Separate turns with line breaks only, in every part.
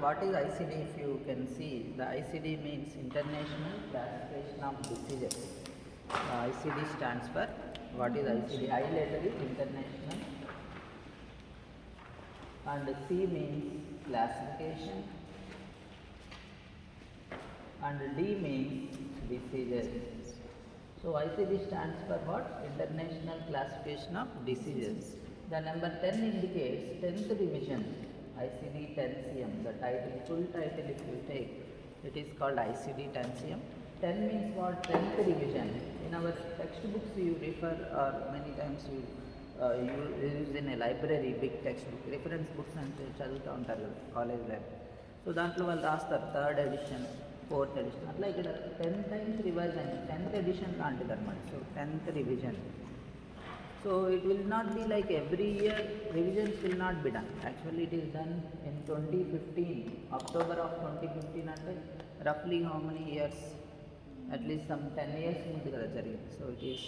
what is ICD? If you can see, the ICD means International Classification of Diseases. ICD stands for, what is ICD? I letter is international, and C means classification, and D means diseases. So ICD stands for what? International Classification of Diseases. The number 10 indicates 10th revision, ICD-10 the title, full title if you take, it is called ICD-10 10 means what? 10th revision. In our textbooks you refer, or many times you use in a library, big textbook, reference books and చదువుతూ ఉంటారు కదా college life. So దాంట్లో వాళ్ళు రాస్తారు 3rd edition, 4th edition, అట్లా ఇక్కడ 10 times revise అయింది, 10th edition లాంటిది అనమాట. So 10th revision. So it will not be like every year, revisions will not be done. Actually it is done in 2015, October of 2015, అంటే roughly how many years? At least some 10 years ముందు కదా జరిగింది. So it is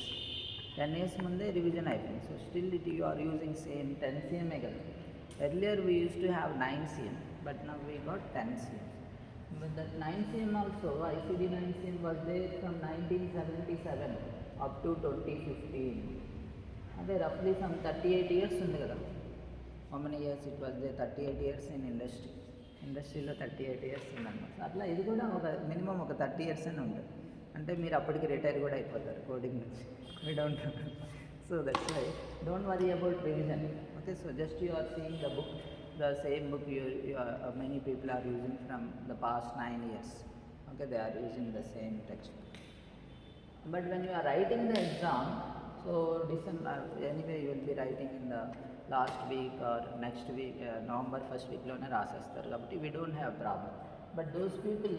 10 years ముందే revision అయిపోయింది. So still you are using same 10 cm కదా. Earlier we used to have 9 cm, but now we got 10 cm. But that 9 cm also, ICD 9 cm was there from 1977 up to 2015. అంటే roughly some 38 years ఉంది కదా. How many years it was there? 38 years in ఇండస్ట్రీలో 38 years ఉందన్నమాట. అట్లా ఇది కూడా ఒక minimum ఒక 30 years అని ఉంటుంది. అంటే మీరు అప్పటికి రిటైర్ కూడా అయిపోతారు కోడింగ్ నుంచి. We don't know. So that's why don't worry about revision. Okay, so just you are seeing the book, the same book many people are using from the past 9 years. Okay, they are using the same textbook. But when you are writing the exam, so December, anyway you will be writing in the last week or next week, November 1st week లోనే రాసేస్తారు కాబట్టి we don't have problem. But those people,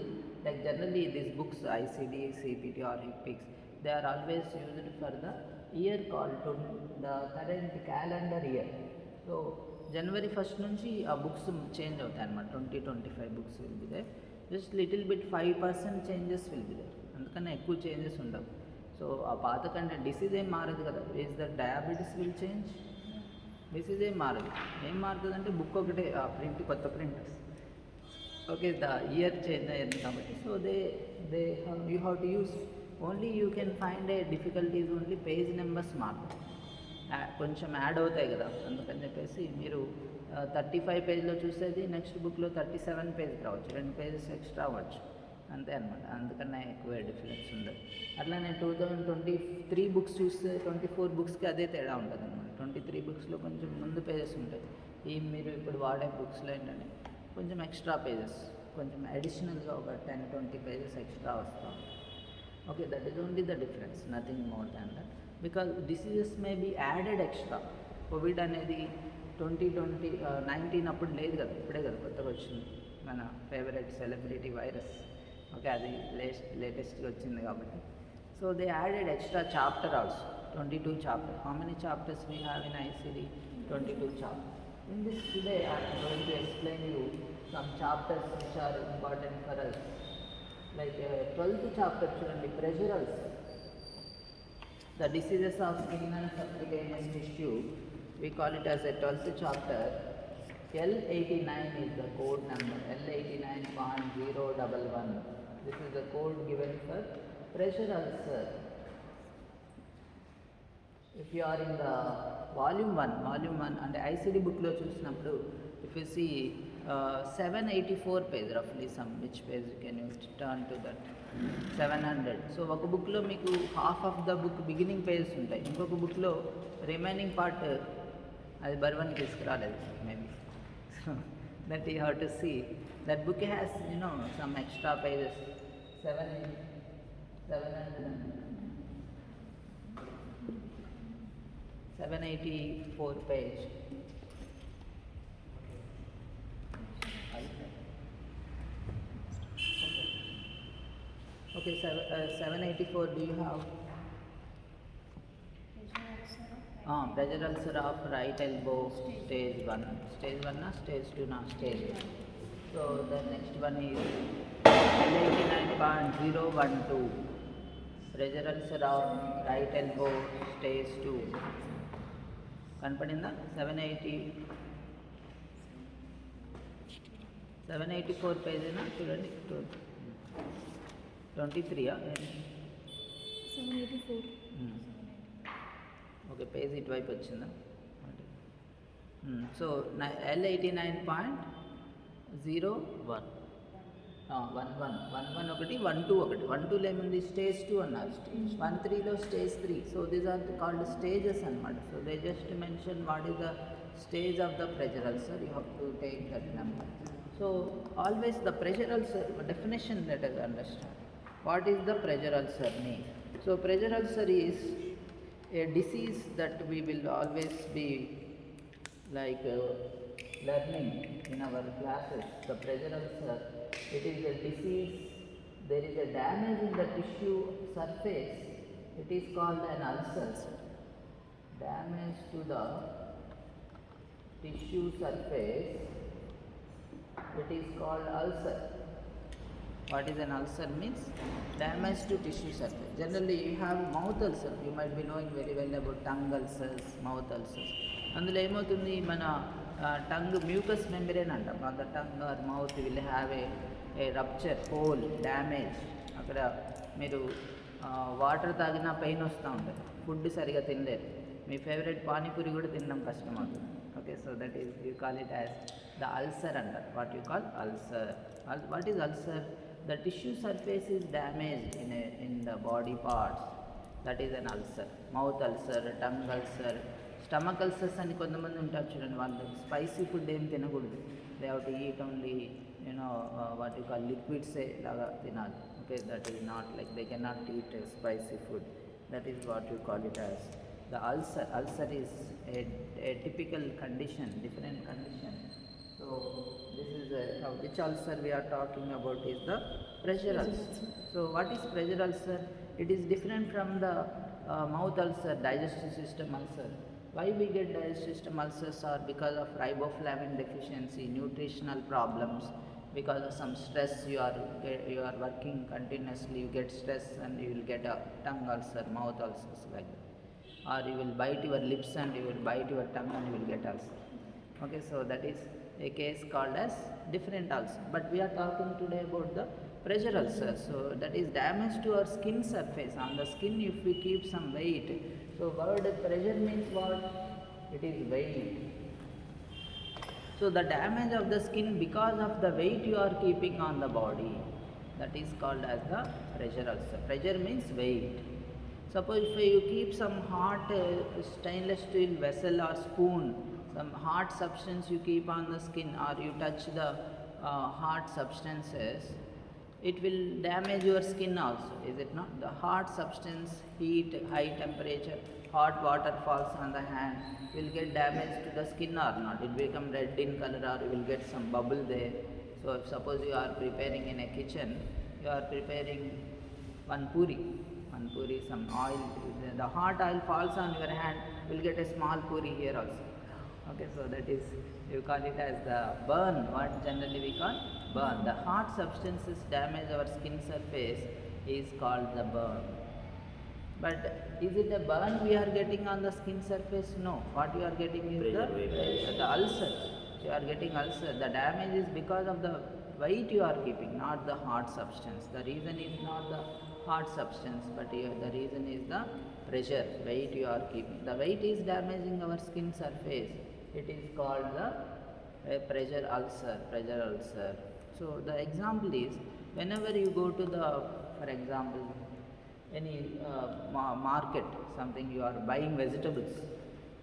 like generally these books, ICD, CPT or HIPICS, they are always used for the year called to the current calendar year. So January 1st నుంచి ఆ books change అవుతాయి అన్నమాట. 2025 books will be there. Just little bit 5% changes will be there. అందుకని ఎక్కువ changes ఉండవు. So ఆ పాత కంటే డిసీజ్ ఏం మారదు కదా. Is the diabetes will change, disease ఏం మారదు. ఏం మారుతుంది అంటే బుక్ ఒకటే, ఆ ప్రింట్ కొత్త printers. Okay, the year change అయ్యింది కాబట్టి. So they you have to use only, you can find a difficulties only page numbers మాత్రం కొంచెం యాడ్ అవుతాయి కదా. అందుకని చెప్పేసి మీరు 35 పేజ్లో చూసేది నెక్స్ట్ బుక్లో 37 పేజ్ రావచ్చు, 2 pages ఎక్స్ట్రా అవ్వచ్చు, అంతే అనమాట. అందుకనే ఎక్కువ డిఫరెన్స్ ఉండదు. అట్లానే 2023 బుక్స్ చూస్తే 24 బుక్స్కి అదే తేడా ఉంటుంది అనమాట. 23 బుక్స్లో కొంచెం ముందు పేజెస్ ఉంటాయి. ఈ మీరు ఇప్పుడు వాడే బుక్స్లో ఏంటంటే కొంచెం ఎక్స్ట్రా పేజెస్, కొంచెం అడిషనల్గా ఒక 10-20 pages ఎక్స్ట్రా వస్తాం. Okay, that is only the difference, nothing more than that. Because diseases may be added extra. Covid అనేది 2019 అప్పుడు లేదు కదా, ఇప్పుడే కదా కొత్తగా వచ్చింది మన ఫేవరెట్ సెలబ్రిటీ వైరస్. ఓకే, అది లేటెస్ట్గా వచ్చింది కాబట్టి. So they added extra chapter also, 22 chapters. How many chapters we have in ICD? 22 chapters. In this today I am going to explain you some chapters which are important for us. Like 12th chapter చూడండి, pressure ulcer, the diseases of skin and subcutaneous tissue. We call it as a 12th chapter. L89 is the code number, L89.011. This is the code given for pressure ulcer. If you are in the volume 1 and ICD book lo chusinapudu, if you see 784 page, roughly some, which page can you turn to that? 700. So oka book lo meeku half of the book beginning pages untayi, inkoka book lo remaining part అది బర్వన్ తీసుకురాలేదు maybe. So that you have to see. That book has, some extra pages, 784 page. Okay, 784 do you have? Pressure ulcer of right elbow, stage 1. Stage 1 na stage 2 na stage 1. So the next one is L89.012. Pressure ulcer of right elbow, stage 2. కనపడిందా? 780 784 page na చూడండి 23
784.
Okay page ఇటువైపు వచ్చిందా so L89.01 11 ఒకటి 12 ఒకటి 12లో ఏముంది stage 2 అన్నారు 13లో stage 3 so these are called stages అన్నమాట so they just mention what is the stage of the pressure ulcer, you have to take that number. So always the pressure ulcer definition, let us understand what is the pressure ulcer mean. So pressure ulcer is a disease that we will always be like learning in our classes. The pressure ulcer, it is a disease, there is a damage in the tissue surface, it is called an ulcer. Damage to the tissue surface, it is called ulcer. What is an ulcer means? Damage to tissue surface. Generally you have mouth ulcer, you might be knowing very well about tongue ulcers, mouth ulcers. అందులో ఏమవుతుంది మన tongue mucus membrane అంటాం the tongue or mouth will have a rupture, hole, damage. అక్కడ మీరు water తాగినా pain వస్తూ ఉంటుంది, food సరిగా తినలేరు, మీ ఫేవరెట్ పానీపూరి కూడా తినడం కష్టం అవుతుంది. Okay, so that is, you call it as the ulcer under what you call ulcer. What is ulcer? The tissue surface is damaged in the body parts, that is an ulcer. Mouth ulcer, tongue ulcer, stomach ulcers అని కొంతమంది ఉంటారు చూడండి, వాళ్ళు spicy food ఏం తినకూడదు, they have to eat only what you call liquids లాగా తినాలి. Okay, that is not like they cannot eat spicy food, that is what you call it as the ulcer. Ulcer is a typical condition, different condition. So this is which ulcer we are talking about is the pressure ulcer. So what is pressure ulcer? It is different from the mouth ulcer, digestive system ulcer. Why we get digestive system ulcers are because of riboflavin deficiency, nutritional problems, because of some stress, you are working continuously, you get stress and you will get a tongue ulcer, mouth ulcers like that. Or you will bite your lips and you will bite your tongue and you will get ulcer. Okay, so that is a case called as different ulcer. But we are talking today about the pressure ulcer. So that is damage to our skin surface. On the skin, if we keep some weight, so word pressure means what? It is weight. So the damage of the skin because of the weight you are keeping on the body, that is called as the pressure ulcer. Pressure means weight. Suppose if you keep some hot stainless steel vessel or spoon, some hot substance you keep on the skin, or you touch the hot substances, it will damage your skin also, is it not? The hot substance, heat, high temperature, hot water falls on the hand, will get damage to the skin or not? It will become red in color or you will get some bubble there. So if suppose you are preparing in a kitchen, you are preparing one puri, some oil, the hot oil falls on your hand, you will get a small puri here also. Okay, so that is, you call it as the burn. What generally we call burn. The hot substances damage our skin surface is called the burn. But is it a burn we are getting on the skin surface? No. What you are getting is the ulcer. You are getting ulcer. The damage is because of the weight you are keeping, not the hot substance. The reason is not the hot substance, but the reason is the pressure, weight you are keeping. The weight is damaging our skin surface. It is called the pressure ulcer. So the example is, whenever you go to the, for example, any market, something you are buying vegetables,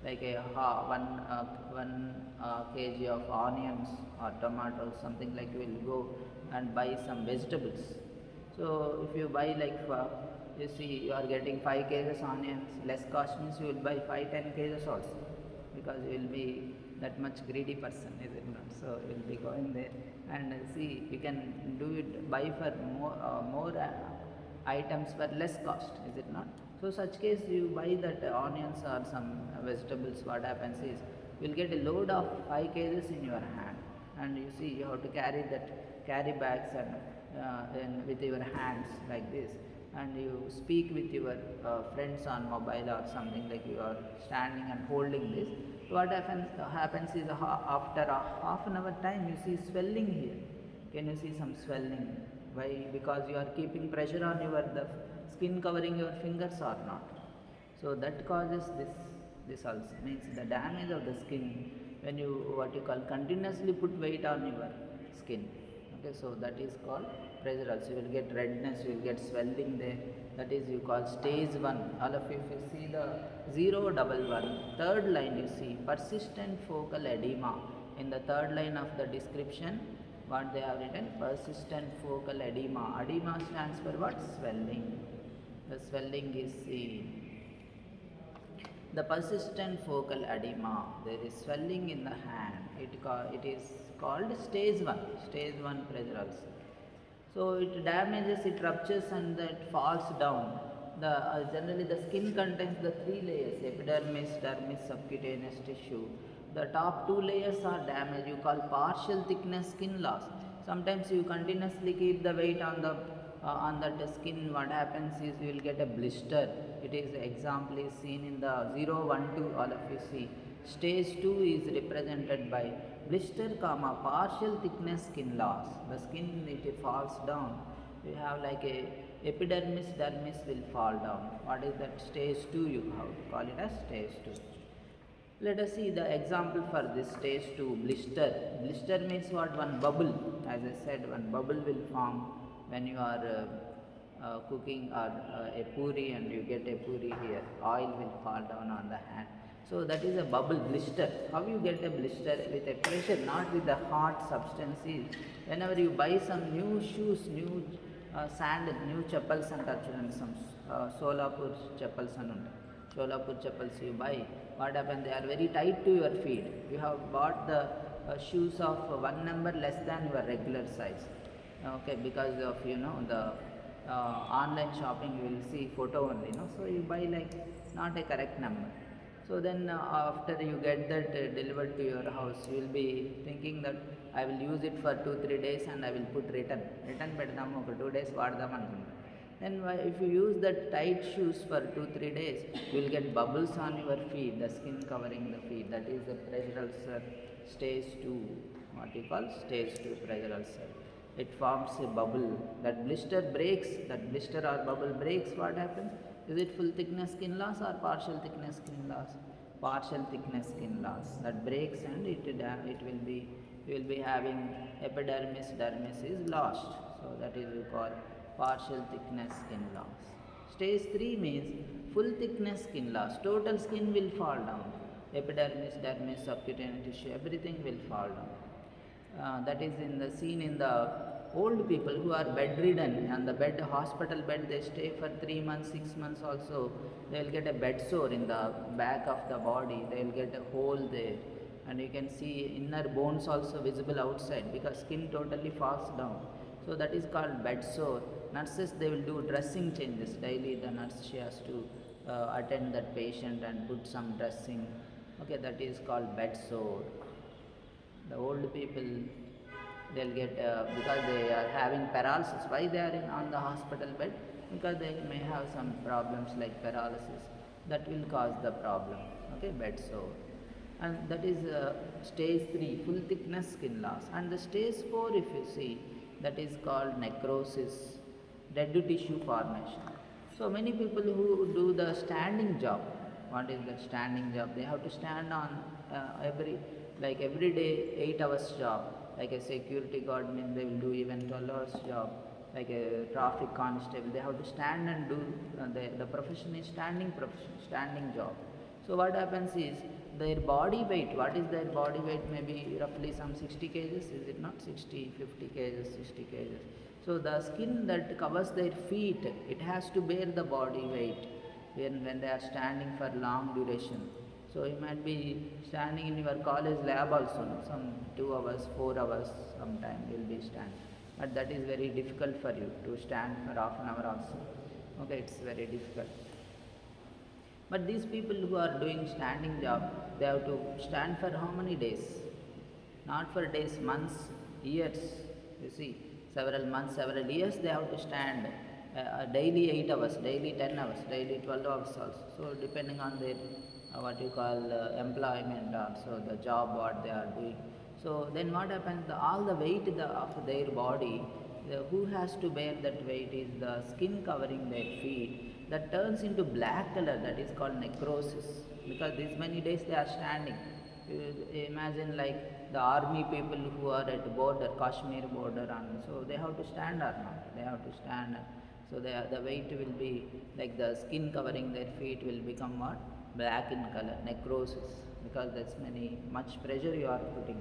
like one kg of onions or tomatoes, something like, you will go and buy some vegetables. So if you buy like you see you are getting 5 kgs onions, less cost means you will buy 5-10 kgs also, because you will be that much greedy person, is it not? So you will be going there and see, you can do it, buy for more items for less cost, is it not? So such case you buy that onions or some vegetables, what happens is, you will get a load of 5 kgs in your hand, and you see you have to carry bags and with your hands like this, and you speak with your friends on mobile or something, like you are standing and holding this. What happens is, after a half an hour time, you see swelling here. Can you see some swelling? Why? Because you are keeping pressure on your the skin covering your fingers or not. So that causes this also means the damage of the skin when you what you call continuously put weight on your skin. Okay, so that is called pressure ulcer. You will get redness, you will get swelling there. That is you call stage 1. All of you, if you see the 011, third line you see persistent focal edema. In the third line of the description, what they have written, persistent focal edema. Edema stands for what? Swelling. The swelling is seen. The persistent focal edema, there is swelling in the hand. It is called stage 1, stage 1 pressure ulcer. So it damages, it ruptures and it falls down. Generally the skin contains the 3 layers, epidermis, dermis, subcutaneous tissue. The top 2 layers are damaged, you call partial thickness skin loss. Sometimes you continuously keep the weight on that skin, what happens is you will get a blister. It is example is seen in the 012, all of you see. Stage 2 is represented by blister, partial thickness skin loss. The skin it falls down. You have like a epidermis, dermis will fall down. What is that? Stage 2 you have to call it as stage 2. Let us see the example for this stage 2 blister. Blister means what? One bubble. As I said, one bubble will form when you are cooking or a puri and you get a puri here. Oil will fall down on the hand. So that is a bubble blister. How you get a blister? With a pressure, not with the hot substances. Whenever you buy some new shoes, new sandal, new chappals and some Solapur chappals and Solapur chappals you buy, what happens? They are very tight to your feet. You have bought the shoes of 1 number less than your regular size. Okay, because of the online shopping, you will see photo only, so you buy like not a correct number. So then after you get that delivered to your house, you will be thinking that I will use it for 2-3 days and I will put return పెడదాము ఒక 2 days వాడదాం అనుకుంటాం. Then if you use that tight shoes for 2-3 days, you will get bubbles on your feet, the skin covering the feet. That is the pressure ulcer stage 2, what you call stage 2 pressure ulcer. It forms a bubble. That blister breaks, that blister or bubble breaks, what happens? Is it full thickness skin loss or partial thickness skin loss? Partial thickness skin loss. That breaks and you will be having epidermis, dermis is lost. So that is you call partial thickness skin loss. Stage 3 means full thickness skin loss. Total skin will fall down. Epidermis, dermis, subcutaneous tissue, everything will fall down. That is seen in the old people who are bedridden and the hospital bed, they stay for 3 months, 6 months also. They will get a bed sore in the back of the body. They will get a hole there, and you can see inner bones also visible outside because skin totally falls down. So that is called bed sore. Nurses, they will do dressing changes daily. The nurse, she has to attend that patient and put some dressing. Okay, that is called bed sore. The old people, they'll get because they are having paralysis. Why they are on the hospital bed? Because they may have some problems like paralysis that will cause the problem. Okay, bed sore. And that is stage 3, full thickness skin loss. And the stage 4, if you see, that is called necrosis, dead tissue formation. So many people who do the standing job, what is the standing job? They have to stand on every day 8 hours job. Like a security guard means they will do even 12 hours job. Like a traffic constable, they have to stand and do the profession is standing profession, standing job. So what happens is their body weight, what is their body weight? Maybe roughly some 60 kgs, is it not? 60, 50 kgs, 60 kgs. So the skin that covers their feet, it has to bear the body weight when they are standing for long duration. So you might be standing in your college lab also, some 2 hours, 4 hours, sometime you will be standing. But that is very difficult for you to stand for half an hour also. Okay, it's very difficult. But these people who are doing standing job, they have to stand for how many days? Not for days, months, years. You see, several months, several years they have to stand daily 8 hours, daily 10 hours, daily 12 hours also. So depending on their what you call employment, also the job what they are doing. So then what happens, all the weight of their body, who has to bear that weight is the skin covering their feet, that turns into black color, that is called necrosis, because these many days they are standing. You imagine like the army people who are at border, Kashmir border, and so they have to stand or not, they have to stand. So the weight will be like the skin covering their feet will become what? Black in color, necrosis, because that's much pressure you are putting.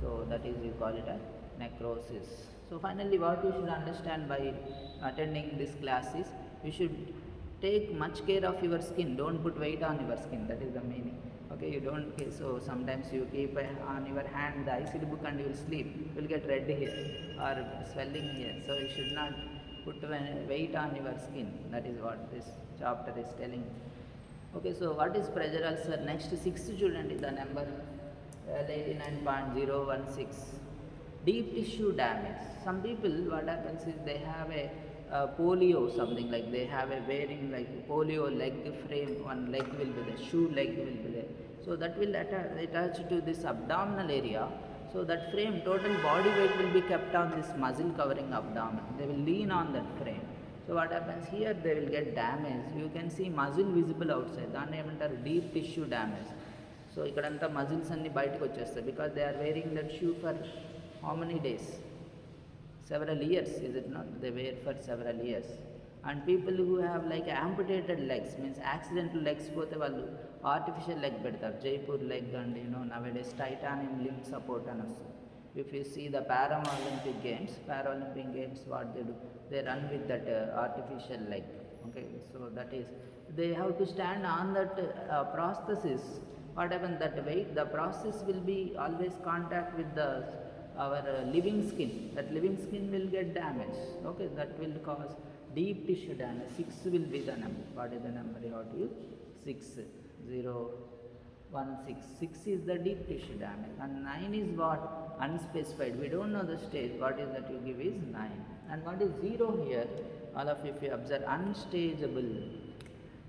So that is, you call it a necrosis. So finally what you should understand by attending this class is, you should take much care of your skin, don't put weight on your skin, that is the meaning. Okay, you don't, okay, so sometimes you keep on your hand the ICD book and you will sleep, you will get red here or swelling here, so you should not put weight on your skin, that is what this chapter is telling. Okay, so what is pressure ulcer? Next, sixth student is the number 89.016. Deep tissue damage. Some people, what happens is they have a polio, something like they have a wearing like polio leg frame, one leg will be there, shoe leg will be there. So that will attach to this abdominal area. So that frame, total body weight will be kept on this muscle covering abdomen. They will lean on that frame. So what happens here, they will get damage. You can see muscle visible outside. That name is deep tissue damage. So ikkadanta muscles anni bayatiki vachestayi, because they are wearing that shoe for how many days? Several years, is it not? They wear for several years. And people who have like amputated legs, means accidental legs, pothe vallu artificial leg pedtaru, Jaipur leg, and nowadays titanium limb support and also. If you see the Paralympic games, what they do, they run with that artificial leg. Okay, so that is, they have to stand on that prosthesis. What happens, that weight, the process will be always contact with our living skin. That living skin will get damaged. Okay, that will cause deep tissue damage. 6 will be the number. What is the number you have to use? 6, 0, 1, 6. 6 is the deep tissue damage. And 9 is what? Unspecified. We don't know the stage. What is that you give is 9. And what is 0 here? All of you, if you observe, unstageable.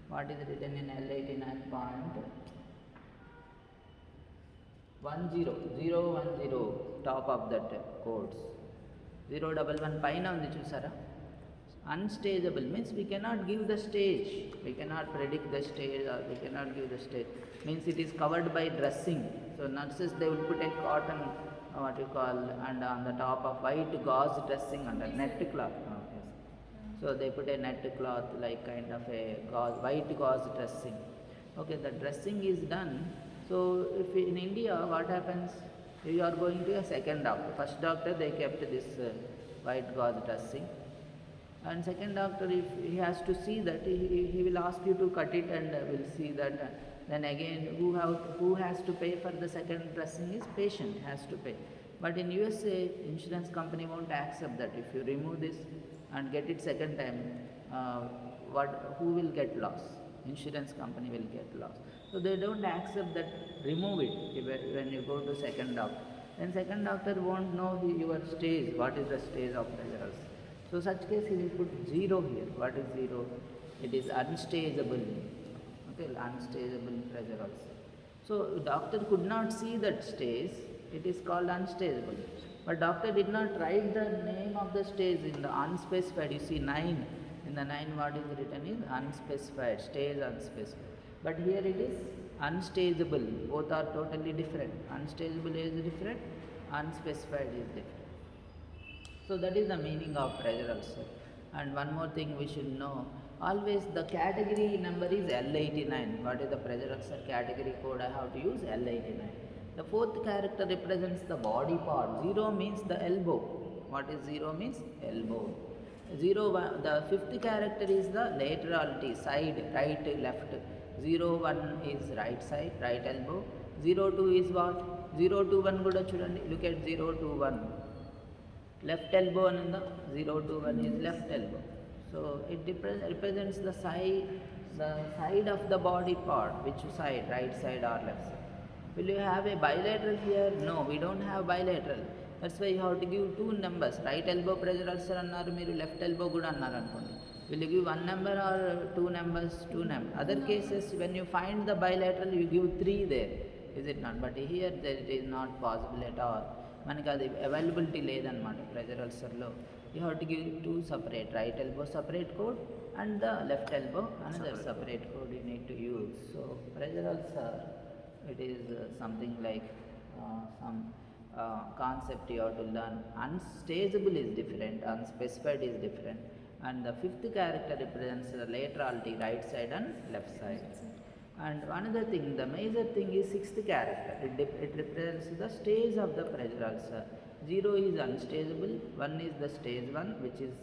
What is written in L89.10? 010, top of that codes. 011 paina undi chusara. Unstageable means we cannot give the stage, we cannot predict the stage, or we cannot give the stage. Means it is covered by dressing. So nurses, they will put a cotton, what you call, and on the top of white gauze dressing under net cloth. Yes. So they put a net cloth like kind of a gauze, white gauze dressing. Okay, the dressing is done. So if in India, what happens? You are going to a second doctor. First doctor, they kept this white gauze dressing. And second doctor, if he has to see that, he will ask you to cut it, and will see that. Then again, who has to pay for the second dressing is patient has to pay. But in USA, insurance company won't accept that. If you remove this and get it second time, who will get loss? Insurance company will get loss. So they don't accept that, remove it when you go to second doctor. Then second doctor won't know your stage, what is the stage of pressure ulcer. So such case he will put 0 here. What is 0? It is unstageable. Okay, unstageable pressure ulcer. So doctor could not see that stage, it is called unstageable. But doctor did not write the name of the stage in the unspecified. You see 9. In the 9 what is written is unspecified, stage unspecified. But here it is unstageable. Both are totally different. Unstageable is different, unspecified is different. So that is the meaning of pressure ulcer. And one more thing we should know, always the category number is L89. What is the pressure ulcer category code? I have to use L89. The fourth character represents the body part. 0 means the elbow. What is 0 means? Elbow. 1, the fifth character is the laterality, side, right, left. 1 is right side, right elbow. 2 is what? 1 kuda chudandi. Look at 1. Left elbow and the 1 is left elbow. So it represents the side of the body part. Which side? Right side or left side? Will you have a bilateral here? No, we don't have bilateral. That's why you have to give 2 numbers. Right elbow pressure ulcer annaru, meeru left elbow kuda annaru anukondi. Will you give 1 number or 2 numbers? 2 numbers. Other cases, when you find the bilateral, you give 3 there. is it not? But here it is not possible at all. మనకి అది availability లేదనమాట pressure అల్సర్లో. You have to give two separate, right elbow separate code and the left elbow another separate code you need to use. So pressure ulcer, it is something like some concept you have to learn. Unstageable is different, unspecified is different, and the fifth character represents the laterality, right side and left side. And another thing, the major thing is sixth character. It represents the stage of the pressure ulcer. 0 is unstageable, 1 is the stage 1, which is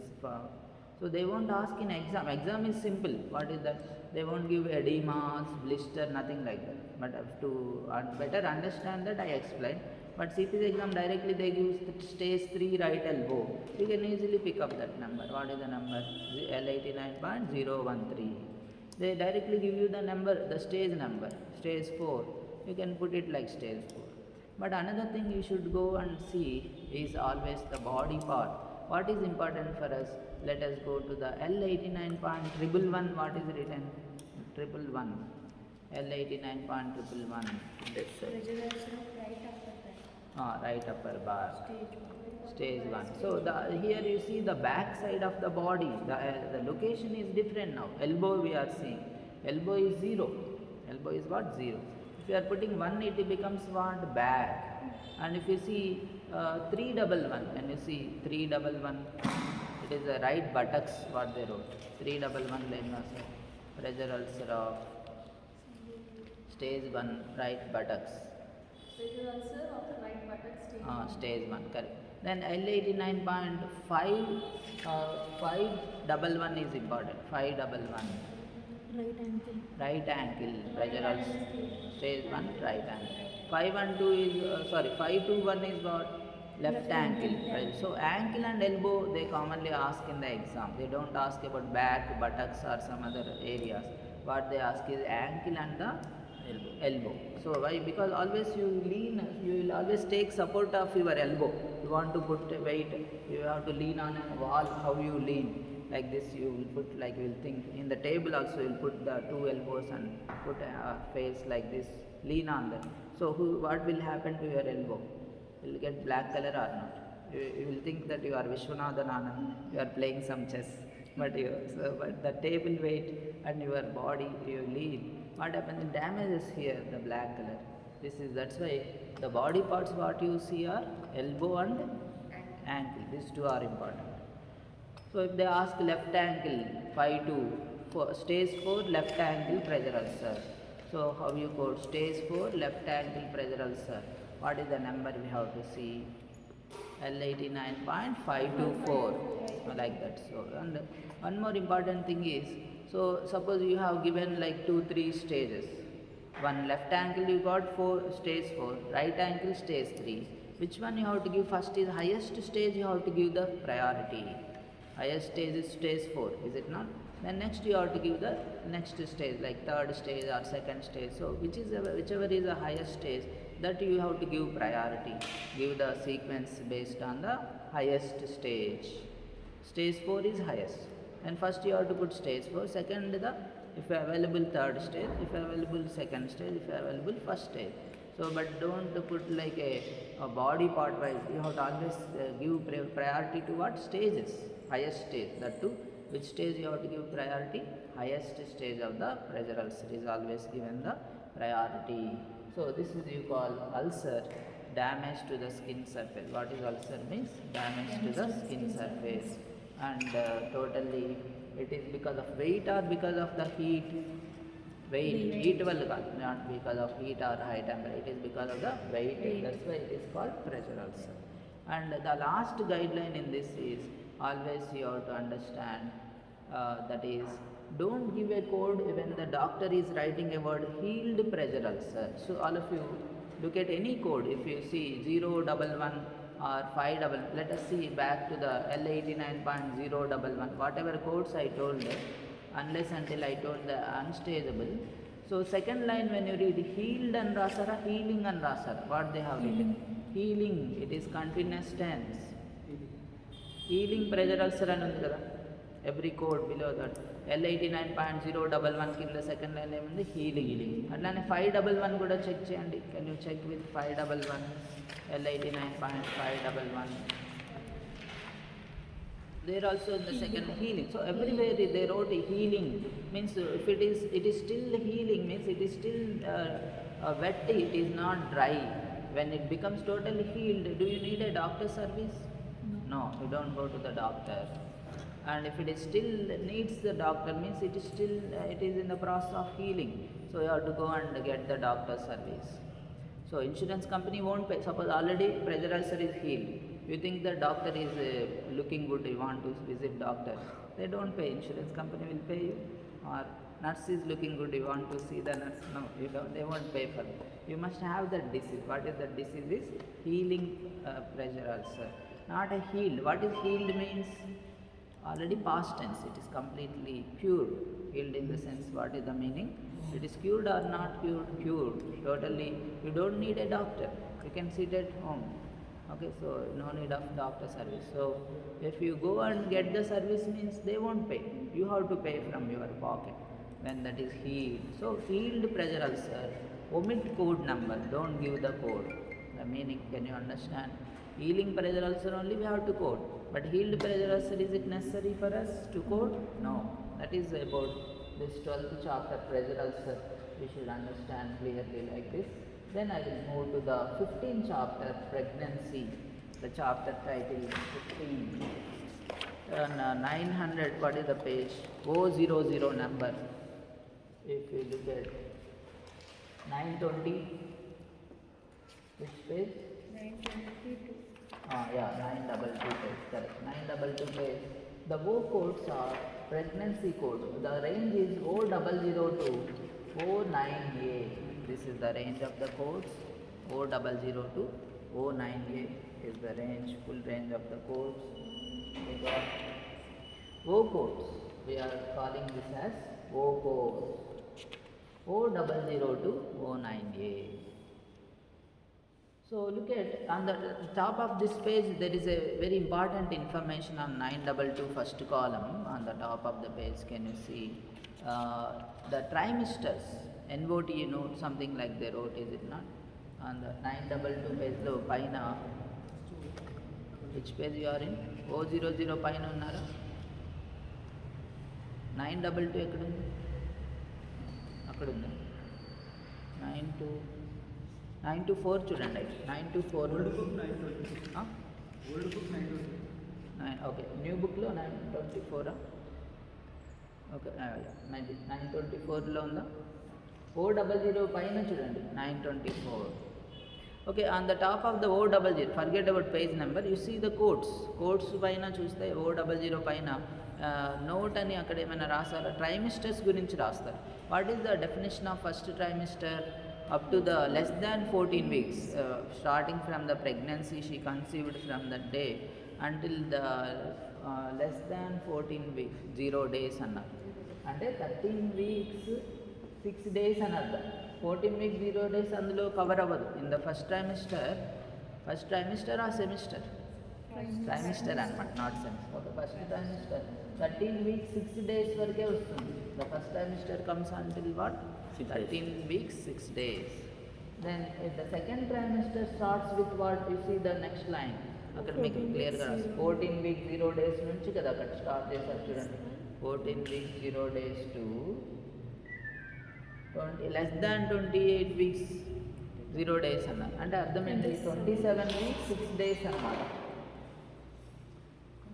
so they won't ask in exam. Exam is simple. What is that? They won't give edemas, blister, nothing like that. But to better understand that, I explain. But CPC exam directly they give stage 3 right elbow. You can easily pick up that number. What is the number? L89.013. They directly give you the number, the stage number, stage 4. You can put it like stage 4. But another thing you should go and see is always the body part. What is important for us? Let us go to the L89.111. What is written? 111. L89.111. Right upper bar. Stage 1. So here you see the back side of the body. The location is different now. Elbow we are seeing. Elbow is 0. Elbow is what? 0. If you are putting 1, it becomes what? Back. And if you see 311, and you see 311, it is the right buttocks what they wrote. 311 lemmas, pressure ulcer of stage 1, right buttocks.
Pressure ulcer of the right buttocks,
stage 1, correct. Then L89.511 is important. 511. Right ankle, pressure ulcer, stage 1, right ankle. 521 is what? Left ankle, right? So ankle and elbow they commonly ask in the exam. They don't ask about back, buttocks or some other areas. What they ask is ankle and the elbow. So why? Because always you lean, you will always take support of your elbow. You want to put weight, you have to lean on a wall. How you lean? Like this you will put, like you will think in the table also you will put the 2 elbows and put a face like this, lean on that. So what will happen to your elbow? Will get black color or not? You will think that you are Vishwanathan Anand, you are playing some chess. But but the table weight and your body, you lean. What happens? It damages here the black color. That's why the body parts what you see are elbow and ankle. These two are important. So if they ask left ankle 5-2, stage 4 left ankle pressure ulcer. So how you code stage 4 left ankle pressure ulcer? What is the number we have to see? L89.524, like that. So, and one more important thing is, so suppose you have given like 2-3 stages. One left ankle you got stage 4, right ankle stage 3. Which one you have to give first? Is highest stage you have to give the priority. Highest stage is stage 4, is it not? Then next you have to give the next stage, like 3rd stage or 2nd stage. So whichever is the highest stage, that you have to give priority. Give the sequence based on the highest stage. Stage 4 is highest. And first you have to put stage 4, second if available 3rd stage, if available 2nd stage, if available 1st stage. So but don't put like a body part wise. You have to always give priority to what? Stages. Highest stage. That too, which stage you have to give priority? Highest stage of the pressure ulcer is always given the priority. So this is you call ulcer, damage to the skin surface. What is ulcer means? Damage to the skin surface. And totally it is because of weight or because of the heat? Heat will not because of heat or high temperature. It is because of the weight. That's why it is called pressure ulcer. And the last guideline in this is always you have to understand, that is, don't give a code when the doctor is writing a word healed pressure ulcer. So all of you look at any code. If you see 011 or 511, let us see back to the L89.011. Whatever codes I told, unless until I told the unstageable. So second line when you read healed and rasara, healing and rasara, what they have written? Healing, it is continuous tense. Healing pressure ulcer అని ఉంది కదా, every code below that. L89.011 కింద second line ఏముంది, healing. అట్లానే 511 కూడా check చేయండి. Can you check with 511, L89.511. There also in the second healing. So everywhere they wrote healing, means if it is still healing, means it is still wet, it is not dry. When it becomes totally healed, do you need a doctor service? No, you don't go to the doctor. And if it is still needs the doctor, means it is still it is in the process of healing, so you have to go and get the doctor service. So insurance company won't pay. Suppose already pressure ulcer is healed, you think the doctor is looking good, you want to visit doctor, they don't pay. Insurance company will pay you. Or nurse is looking good, you want to see the nurse, no, you don't, they won't pay for it. You must have that disease. What is that disease? Is healing pressure ulcer, not a healed. What is healed means? Already past tense, it is completely cured. Healed in the sense, what is the meaning? It is cured or not cured? Cured totally. You don't need a doctor, you can sit at home. Okay, so no need of doctor service. So if you go and get the service, means they won't pay, you have to pay from your pocket when that is healed. So healed pressure ulcer, omit code number, don't give the code. The meaning, can you understand? Healing pressure ulcer only we have to code, but healed pressure ulcer, is it necessary for us to code? No. That is about this 12th chapter, pressure ulcer. We should understand clearly like this. Then I will move to the 15th chapter, pregnancy. The chapter title is 15. 900, what is the page? 000 number. If you look at 920, which page?
922.
Yeah, 922 page, correct. 922 page. The O codes are pregnancy code. The range is O002 09A. This is the range of the codes. O002 09A is the range, full range of the codes. We got O codes. We are calling this as O codes. O002 09A. So look at on the top of this page, there is a very important information on 922 first column. On the top of the page, can you see the trimesters? NOT, you know, something like they wrote, is it not? On the 922 page lo paina, which page you are in? 000 paina unnara? 922 ekkada undi? Akkada unda. 924 చూడండి. 924
old book 920. Old book 920.
Okay, new బుక్లో 924. Okay, 924లో ఉందా? 000 పైన చూడండి, 924. Okay, on the top of the 000, forget about page number, you see the codes పైన చూస్తే 000 పైన note అని అక్కడ ఏమైనా రాస్తారా? ట్రైమిస్టర్స్ గురించి రాస్తారు. What is the definition of first trimester? Up to the less than 14 weeks, starting from the pregnancy she conceived from that day until the less than 14 weeks, 0 days అన్నారు. అంటే 13 weeks 6 days అని అర్థం. 14 weeks 0 days అందులో cover అవ్వదు. In the first trimester ఆ semester? Trimester అనమాట, not semester. Okay, first trimester 13 weeks 6 days వరకే వస్తుంది. The first trimester comes until what? 13 weeks 6 days. Then if the second trimester starts with what? You see the next line, అక్కడ మీకు క్లియర్గా 14 weeks 0 days నుంచి కదా అక్కడ start చేశారు చూడండి. 14 weeks 0 days to less than 28 weeks 0 days అన్నారు. అంటే అర్థం ఏంటి? 27 weeks 6 days అన్నమాట.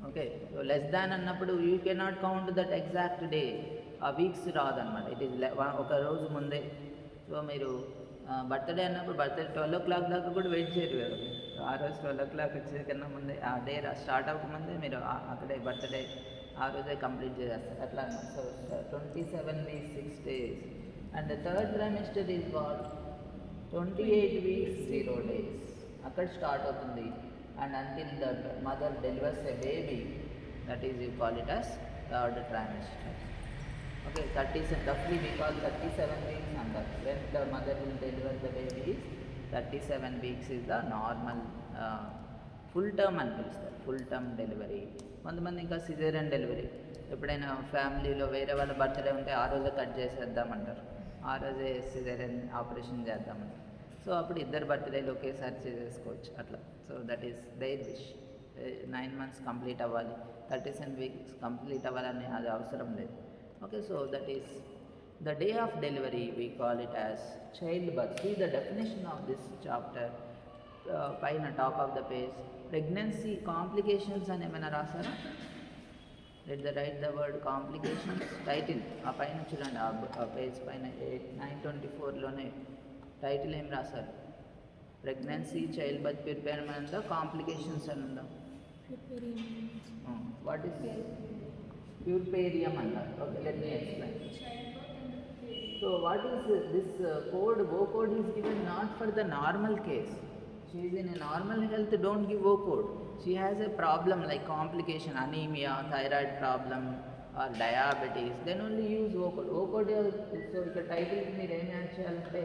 ఓకే, సో లెస్ దాన్ అన్నప్పుడు you cannot count that exact day, ఆ వీక్స్ రాదనమాట. ఇట్ ఈస్ ఒక రోజు ముందే. సో మీరు బర్త్డే అన్నప్పుడు బర్త్డే 12 o'clock దాకా కూడా వెయిట్ చేయరు కదా. ఆ రోజు 12 o'clock వచ్చే కన్నా ముందే, ఆ డే స్టార్ట్ అవ్వకముందే మీరు అక్కడే బర్త్డే ఆ రోజే కంప్లీట్ చేసేస్తారు అట్లా. So 27 weeks 6 days. And the third trimester is what? 28 weeks 0 days. అక్కడ స్టార్ట్ అవుతుంది. And until the mother delivers a baby, that is, you call it as third trimester. Okay, 37, roughly we call 37 weeks under. When the mother will deliver the baby, 37 weeks is the normal full term అని పిలుస్తారు, full term delivery. కొంతమంది ఇంకా caesarean delivery, ఎప్పుడైనా ఫ్యామిలీలో వేరే వాళ్ళ birthday ఉంటే ఆ రోజే కట్ చేసేద్దామంటారు, ఆ రోజే సిజేరియన్ ఆపరేషన్ చేద్దామంటారు. సో అప్పుడు ఇద్దరు బర్త్డేలు ఒకేసారి చేసేసుకోవచ్చు అట్లా. So that is their wish. 9 months complete అవ్వాలి, 37 weeks కంప్లీట్ అవ్వాలని అది అవసరం లేదు. Okay, so that is the day of delivery, we call it as child birth. See the definition of this chapter. పైన top of the page pregnancy complications అని ఏమైనా రాసారా? Right the word complications, title ఆ పైన చూడండి, ఆ page పైన 924లోనే title ఏం రాశారు? ప్రెగ్నెన్సీ, చైల్డ్ బర్త్, ప్రిపేర్మెంట్, కాంప్లికేషన్స్ అని ఉందా? వాట్ ఈస్ ప్యూర్పేరియం అంటారు. Okay, let me explain. So what is this code? O code is given not for the normal case. She is in a normal health, don't give O code. She has a problem like complication, anemia, thyroid problem or diabetes, then only use O code. O code so the title మీరు ఏం add చేయాలంటే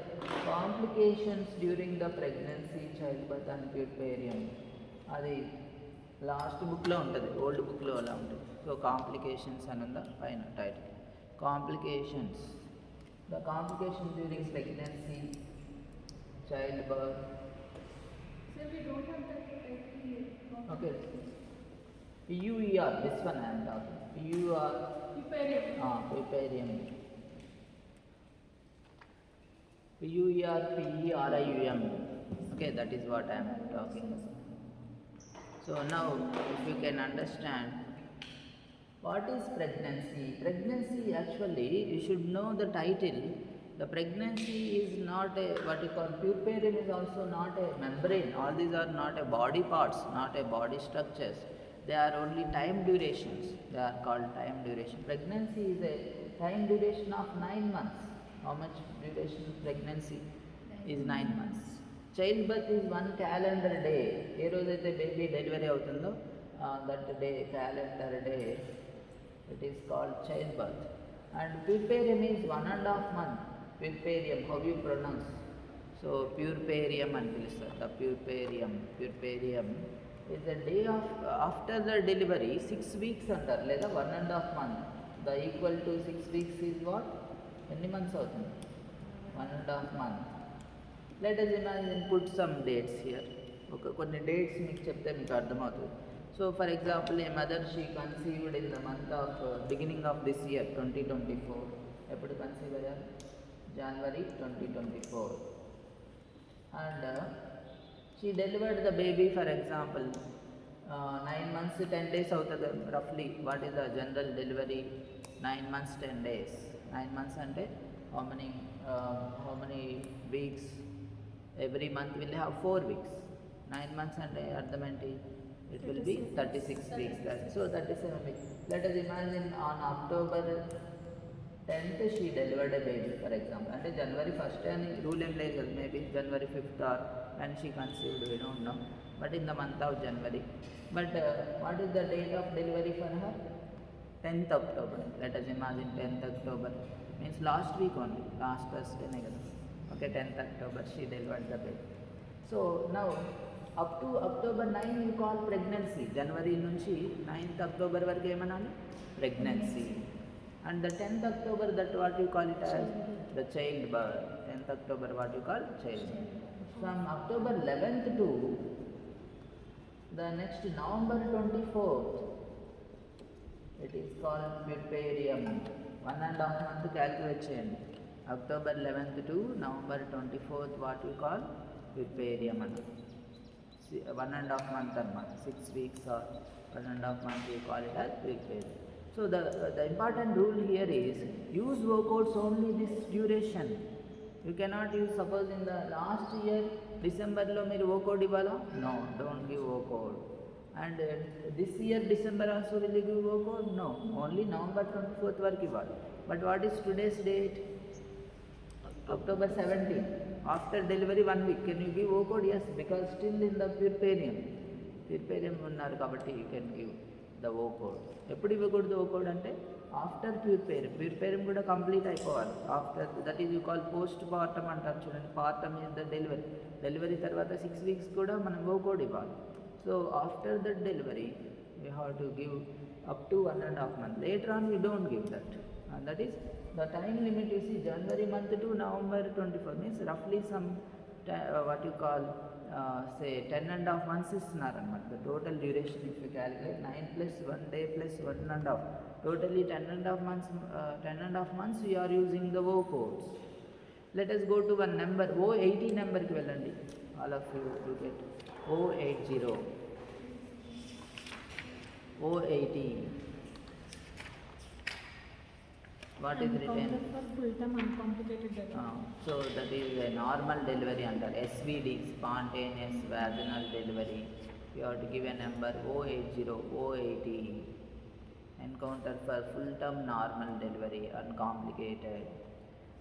complications during the pregnancy, child birth and puerperium. అది last బుక్లో ఉంటుంది, old బుక్లో అలా ఉంటుంది. So complications అని ఉందా పైన title. Complications, the complication during pregnancy, child birth.
Sir, we don't have that title here.
Okay. PUER, this one I am talking. PUER.
Prepare.
Preparium. PUER, PERIUM. Okay, that is what I am talking. So now, if you can understand, what is pregnancy? Pregnancy, actually, you should know the title. The pregnancy is not a, what you call, puerperium is also not a membrane. All these are not a body parts, not a body structures. They are only time durations. They are called time duration. Pregnancy is a time duration of 9 months. How much duration pregnancy is 9 months. Child birth is 1 calendar day. ఏ రోజైతే baby delivery అవుతుందో that day, calendar day, it is called child birth. And puerperium is 1.5 month. Puerperium, how you pronounce? So puerperium and the puerperium. Puerperium is the day of after the delivery, 6 weeks under లేదా 1.5 month. The equal to 6 weeks is what? ఎన్ని months అవుతుంది? 1.5 month. Let us imagine, put some dates here. Okay, కొన్ని dates మీకు చెప్తే మీకు అర్థమవుతుంది. So for example, a mother, she conceived in the month of beginning of this year 2024. ఎప్పుడు conceive అయ్యారు? January 2024. And she delivered the baby, for example, 9 months 10 days అవుతుంది roughly. What is the general delivery? 9 months 10 days. 9 months అంటే how many weeks? Every month will have 4 weeks. 9 months అంటే అర్థం ఏంటి? It will be 36 weeks. So 37 weeks. Let us imagine on October 10th she delivered a baby, for example. అంటే January 1st అని rule ఏం లేదు కదా, maybe January 5th or when she conceived, we don't know, but in the month of January. But what is the date of delivery for her? 10th October. Let us imagine 10th October means last week only, last Thursday కదా. Okay, 10th October she delivered the baby. So now up to October 9 you call pregnancy. January నుంచి 9th October వరకు ఏమనాలి? Pregnancy. And the 10th October, that what you call it as the child birth. 10th October what you call child birth. From October 11th to the next November 24th, it is called puerperium. 1.5 month calculate చేయండి. October 11th to November 24th what you call puerperium. 1.5 month అన్నమాట, 6 weeks or 1.5 month you call it as puerperium. So the important rule here is use O codes only this duration. You cannot use, suppose in the last year December lo మీరు O code ఇవ్వాలా? No, don't give O code. And this year December also will you give O code? No, only November 24th వరకు ఇవ్వాలి. But what is today's date? October 17th. After delivery 1 week, can you give O code? Yes, because still in the puerperium ఉన్నారు కాబట్టి you can give the O code. ఎప్పుడు ఇవ్వకూడదు O code అంటే after ప్యూర్పేరియం కూడా complete అయిపోవాలి. After that is you call post partum అంటారు చూడండి. Partum is the delivery తర్వాత 6 weeks కూడా మనం O code ఇవ్వాలి. So after the delivery, we have to give up to 1.5 months. Later on, we don't give that. And that is the time limit. You see, January month to November 24 means roughly some what you call say 10.5 months is the total duration. If you calculate 9 plus 1 day plus 1.5, totally 10.5 months. 10.5 months we are using the O codes. Let us go to one number, O80 number ki vellandi. All of you will get O80. O80. What is written?
For full-term uncomplicated delivery.
So that is a normal delivery under SVD, spontaneous vaginal delivery. You have to give a number O80, O80. Encounter for full-term normal delivery, uncomplicated.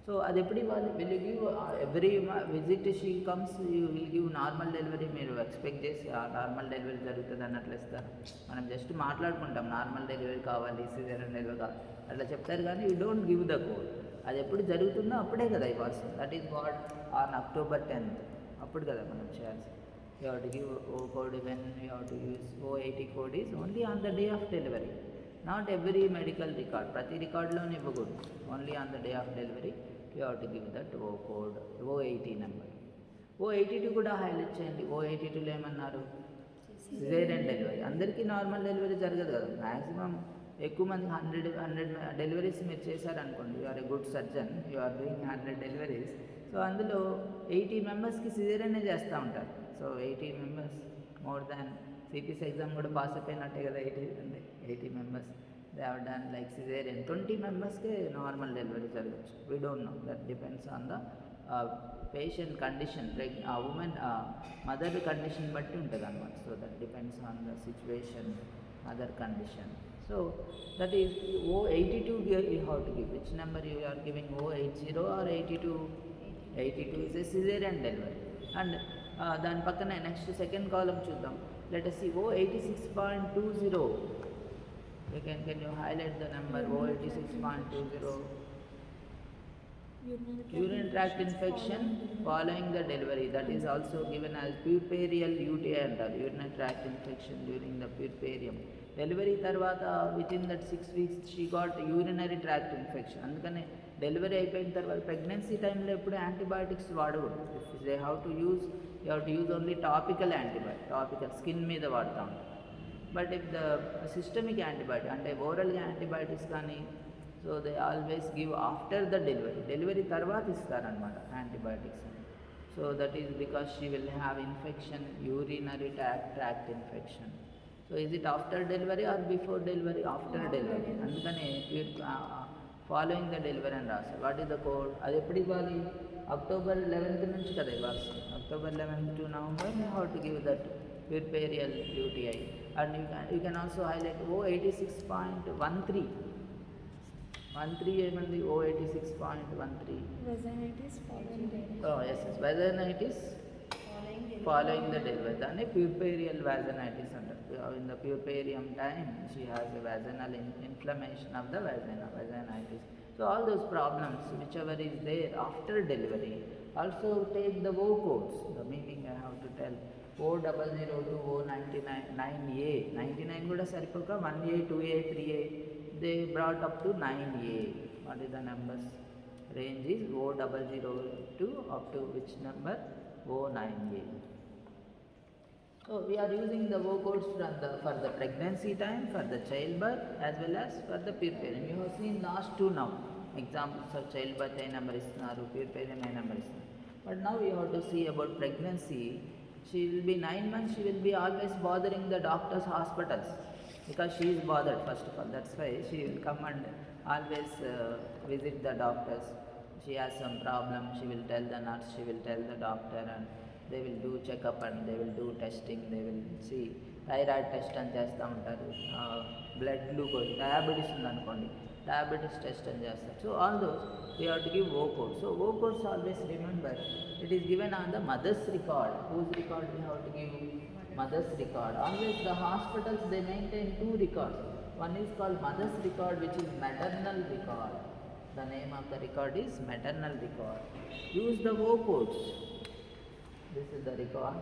So adepudi will you give every visit she comes, you will give normal delivery. మీరు expect చేసి normal delivery జరుగుతుంది అన్నట్లు ఇస్తారు. మనం just మాట్లాడుకుంటాం normal delivery కావాలి, caesarean delivery కావాలి అట్లా చెప్తారు, కానీ you don't give the code. అది ఎప్పుడు జరుగుతుందో అప్పుడే కదా ఇవ్వాల్సింది. That is what on October 10th అప్పుడు కదా మనం చేయాల్సింది. You have to give O code when you have to use O80 code is only on the day of delivery. Not every medical record, ప్రతి రికార్డులోనే ఇవ్వకూడదు. Only on the day of delivery you have to give that O code, O80 number. O82 కూడా highlight చేయండి. O82లో ఏమన్నారు? Caesarean delivery. అందరికీ normal delivery జరగదు కదా. మ్యాక్సిమం ఎక్కువ మంది 100 డెలివరీస్ మీరు చేశారనుకోండి, you are a good surgeon, you are doing 100 deliveries. So అందులో 80 మెంబర్స్కి సిజేరియనే చేస్తూ ఉంటారు. So 80 members more than CPC exam కూడా పాస్ అయిపోయినట్టే కదా. 80 members they have done like caesarean. 20 మెంబర్స్కే నార్మల్ డెలివరీ జరగచ్చు. We don't know, that depends on the patient condition, women mother condition బట్టి ఉంటుంది అన్నమాట. So that depends on the situation, mother condition. So that is O82 you have to give. Which number you are giving? O80 or 82? 82 is a cesarean delivery. And దాని పక్కన next second column చూద్దాం. Let us see O86.20. Can you highlight the number O86.20? Urinary tract infection following the delivery. That is also given as puerperial UTI అంటారు. Urinary tract infection during the puerperium. Delivery తర్వాత within that 6 weeks she got urinary tract infection. అందుకని delivery అయిపోయిన తర్వాత pregnancy టైంలో ఎప్పుడు antibiotics వాడకూడదు. They have to use only topical antibiotic, topical skin మీద వాడుతూ ఉంటాం. But if the systemic antibiotic అంటే ఓరల్గా యాంటీబయాటిక్స్ కానీ, so they always give after the delivery తర్వాత ఇస్తారనమాట antibiotics. So that is because she will have infection, urinary tract infection. So is it after delivery or before delivery? After delivery. అందుకని following the delivery అని రాస్తారు. What is the code? అది ఎప్పుడు ఇవ్వాలి? October 11th నుంచి కదా ఇవ్వాల్సింది. October 11th to November you have to give that puerperial UTI. And you can also highlight O86.13. 13 ఏమంది? O86.13.
Vaginitis following delivery.
Oh yes, vaginitis following the delivery. దాన్ని puerperial vaginitis అంటారు. In the puerperium time she has a vaginal inflammation of the vaginitis. So all those problems whichever is there after delivery, also take the O codes. The meaning I have to tell. O00 to O99, 9A. 99 కూడా సరిపోక 1A, 2A, 3A. They brought up to 9A. What is the numbers? Range is O00 to up to which number? O9A. So we are using the O codes for the pregnancy time, for the childbirth as well as for the puerperium. You have seen last two now. Examples of childbirth a number istunaru, puerperium a number istunaru. But now we have to see about pregnancy. She will be 9 months, she will be always bothering the doctors, hospitals, because she is bothered first of all. That's why she will come and always visit the doctors. She has some problem, she will tell the nurse, she will tell the doctor, and they will do checkup and they will do testing. They will see thyroid test and చేస్తూ ఉంటారు, blood glucose, diabetes ఉందనుకోండి, diabetes test and చేస్తారు. So all those we have to give O code. So O codes always remember it is given on the mother's record. Whose record we have to give? Mother's record. Always the hospitals they maintain two records. One is called mother's record, which is maternal record. The name of the record is maternal record. Use the O codes. This is the record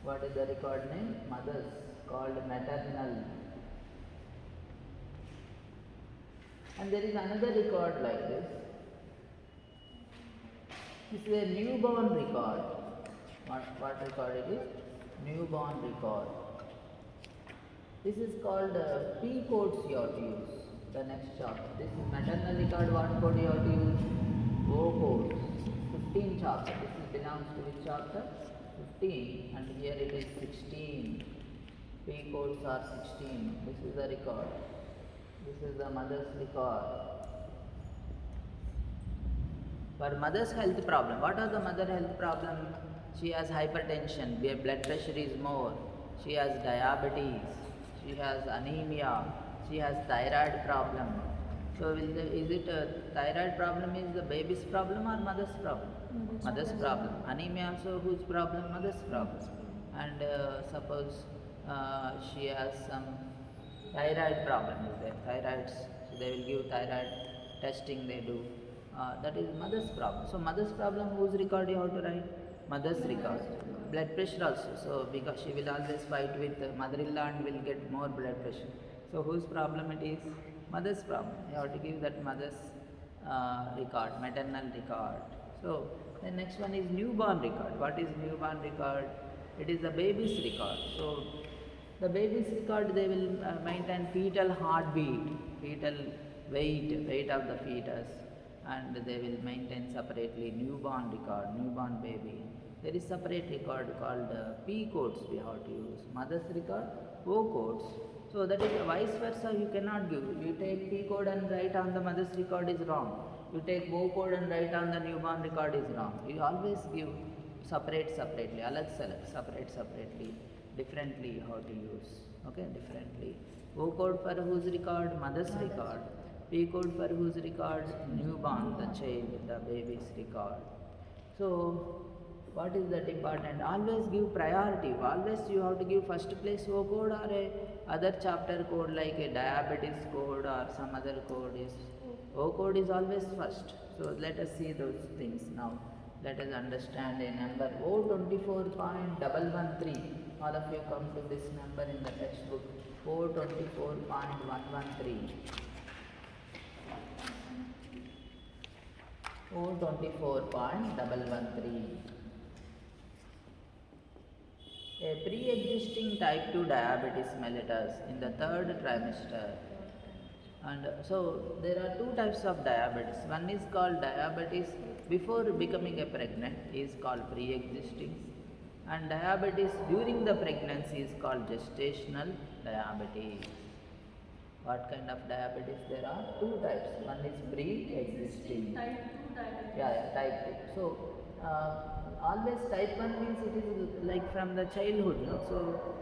What is the record name? Mothers, called maternal. And there is another record like this. This is a newborn record. What record it is? Newborn record. This is called P codes you have to use. The next chapter. This is maternal record. What code you have to use? O codes. 15 chapter. This is belongs to which chapter? 15. And here it is 16. P codes are 16. This is the record. This is the mother's record. For mother's health problem, what are the mother health problem? She has hypertension, blood pressure is more, she has diabetes, she has anemia, she has thyroid problem. So is it thyroid problem is the baby's problem or mother's problem? Mother's problem. Anemia also whose problem? Mother's problem. And suppose she has some thyroid problem is there, thyroids, so they will give thyroid testing they do. That is mother's problem. So mother's problem, whose record you have to write? Mother's record. Blood pressure also. So because she will always fight with mother-in-law and will get more blood pressure. So whose problem it is? Mother's problem. You have to give that mother's record, maternal record. So the next one is newborn record. What is newborn record? It is the baby's record. So the baby's record, they will maintain fetal heartbeat, fetal weight of the fetus. And they will maintain separately newborn record, newborn baby. There is separate record called P codes we have to use. Mother's record, O codes. So that is vice versa you cannot give. You take P code and write on the mother's record is wrong. You take O code and write on the newborn record is wrong. You always give separately, alag salag, separately, differently how to use. Okay, differently. O code for whose record? Mother's record. P code for whose record? Newborn, the child, the baby's record. So, what is that important? Always give priority. Always you have to give first place O code or a other chapter code like a diabetes code or some other code is. O code is always first. So, let us see those things now. Let us understand a number O24.113. All of you come to this number in the textbook. O24.113. O24.113. A pre-existing type 2 diabetes mellitus in the third trimester. And so there are two types of diabetes. One is called diabetes before becoming a pregnant, is called pre-existing. And diabetes during the pregnancy is called gestational diabetes. What kind of diabetes there are? Two types. One is pre-existing.
Type 2 diabetes.
Yeah, type 2. So, always type 1 means it is like from the childhood, no? So,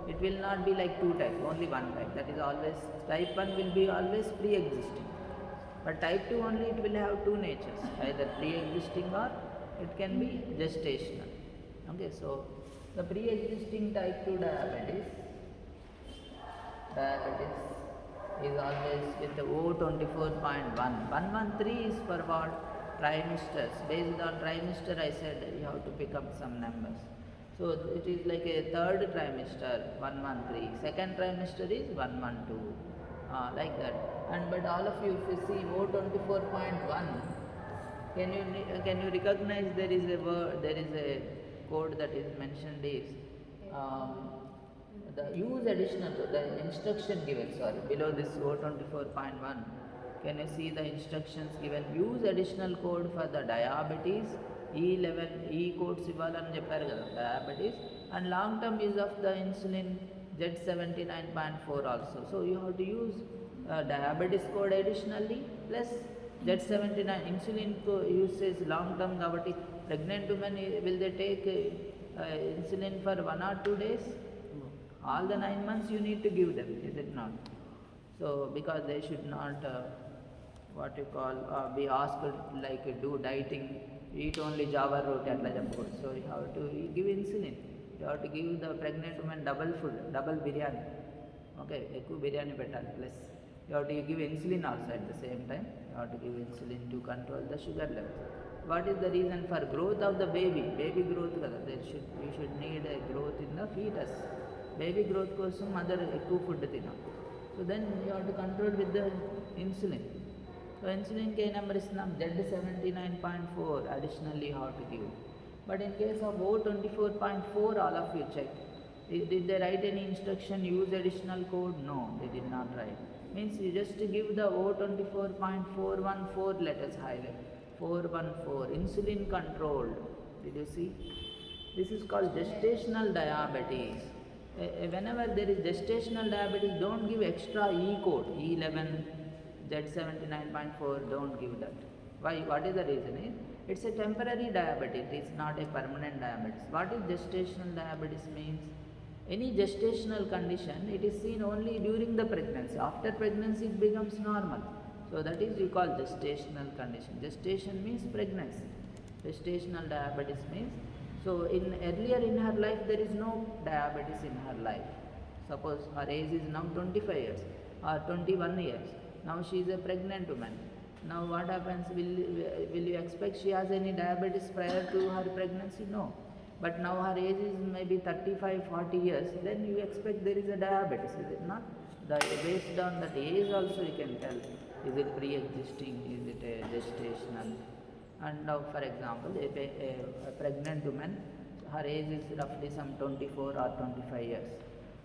it will not be like two types, only one type. That is always, type 1 will be always pre-existing. But type 2 only it will have two natures, either pre-existing or it can be gestational. Okay, so the pre-existing type 2 diabetes is always with the O24.1. 113 is for what? Trimesters. Based on trimester I said you have to pick up some numbers. So it is like a third trimester 113, second trimester is 112, like that. And but all of you, if you see O24.1, can you recognize there is a word, there is a code that is mentioned is the use additional, the instruction given, below this O24.1. Can you see the instructions given? Use additional code for the diabetes, E11, E codes ఇవ్వాలని చెప్పారు కదా, diabetes, and long term use of the insulin Z79.4 also. So you have to use diabetes code additionally plus Z79 insulin uses long term కాబట్టి pregnant women will they take insulin for 1 or 2 days? All the 9 months you need to give them, is it not? So because they should not be asked like do dieting, eat only java roti atla cheppakoodu. So you have to give insulin. You have to give the pregnant woman double food, double biryani. Okay, ekku biryani pettali plus you have to give insulin also at the same time. You have to give insulin to control the sugar level. what is the reason for growth of the baby growth kada, you should need a growth in the fetus. Baby growth kosam mother ekku food tinam. So then you have to control with the insulin. So insulin K number is Z79.4 additionally you have to give. But in case of O24.4, all of you check. Did they write any instruction, use additional code? No, they did not write. Means you just give the O24.414 letters highlight. 414, insulin controlled. Did you see? This is called gestational diabetes. Whenever there is gestational diabetes, don't give extra E code, E11, Z79.4, don't give that. Why? What is the reason? It's a temporary diabetes, it is not a permanent diabetes. What is gestational diabetes means? Any gestational condition, it is seen only during the pregnancy. After pregnancy, it becomes normal. So that is you call gestational condition. Gestation means pregnancy. Gestational diabetes means, so earlier in her life there is no diabetes in her life. Suppose her age is now 25 years or 21 years. Now she is a pregnant woman. Now what happens? Will you expect she has any diabetes prior to her pregnancy? No. But now her age is maybe 35, 40 years. Then you expect there is a diabetes, is it not? Based on that age also you can tell. Is it pre-existing? Is it a gestational? And now for example, a pregnant woman, her age is roughly some 24 or 25 years.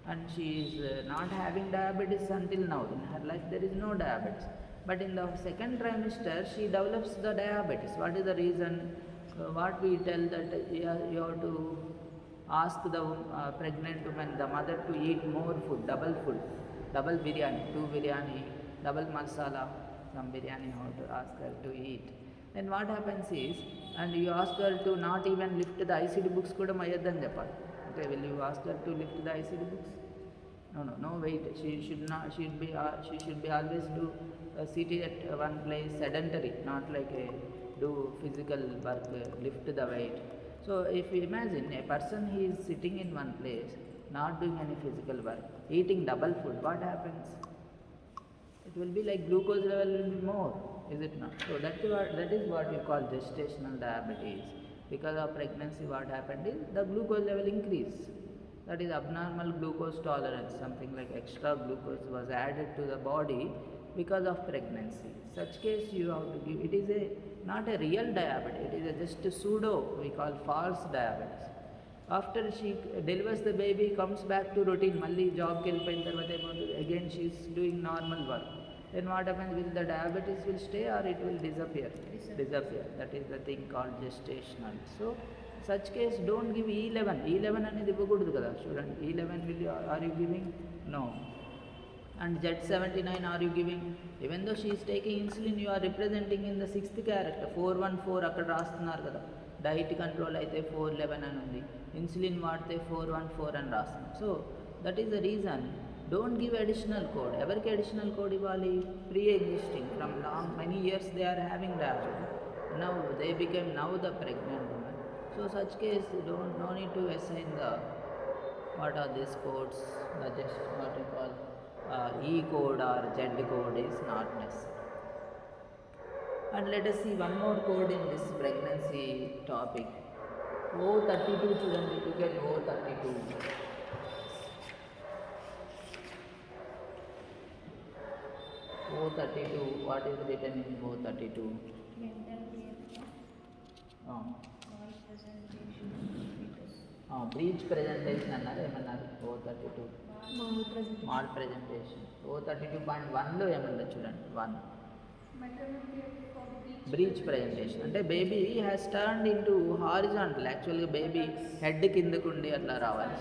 And she is not having diabetes until now. In her life there is no diabetes. But in the second trimester, she develops the diabetes. What is the reason? What we tell that you have to ask the pregnant woman, the mother, to eat more food, double biryani, 2 biryani, double masala, some biryani you have to ask her to eat. Then what happens is, and you ask her to not even lift the ICD books kuda mayaddan cheppali. Okay, will you ask her to lift the ICD books? No, wait. She should be always do sit at one place, sedentary, not like do physical work, lift the weight. So if you imagine a person, he is sitting in one place, not doing any physical work, eating double food, what happens? It will be like glucose level will be more, is it not? So that is what we call gestational diabetes. Because of pregnancy, what happened is the glucose level increased. That is abnormal glucose tolerance, something like extra glucose was added to the body because of pregnancy. Such case you have to give. It is not a real diabetes, it is just a pseudo, we call false diabetes. After she delivers the baby, comes back to routine, malli job ki vellipoyin tarvata again she is doing normal work. Then what happens? Will the diabetes will stay or it will disappear? Disappear. That is the thing called gestational. So such case don't give E11. E11 అనేది ఇవ్వకూడదు కదా చూడండి. E11 are you giving? No. And Z79 are you giving? Even though she is taking insulin, you are representing in the 6th character. 414 అక్కడ రాస్తున్నారు కదా. Diet control అయితే 411 అని ఉంది. ఇన్సులిన్ వాడితే 414 అని రాస్తున్నారు. So that is the reason. Don't give additional code. ఎవరికి additional code ఇవ్వాలి? Pre-existing. From long many years they are having diabetes. Now they became the pregnant woman. So such case no need to assign the what are these codes, just what you call E code or Z code is not necessary. And let us see one more code in this pregnancy topic. O32 చూడండి, you get O32. O32, what is written in O32? Breech presentation అన్నారు, ఏమన్నారు? O32 malpresentation. O32.1లో ఏమన్నా చూడండి, 1 breech presentation అంటే baby has turned into horizontal. యాక్చువల్గా baby head కిందకుండి అట్లా రావాలి,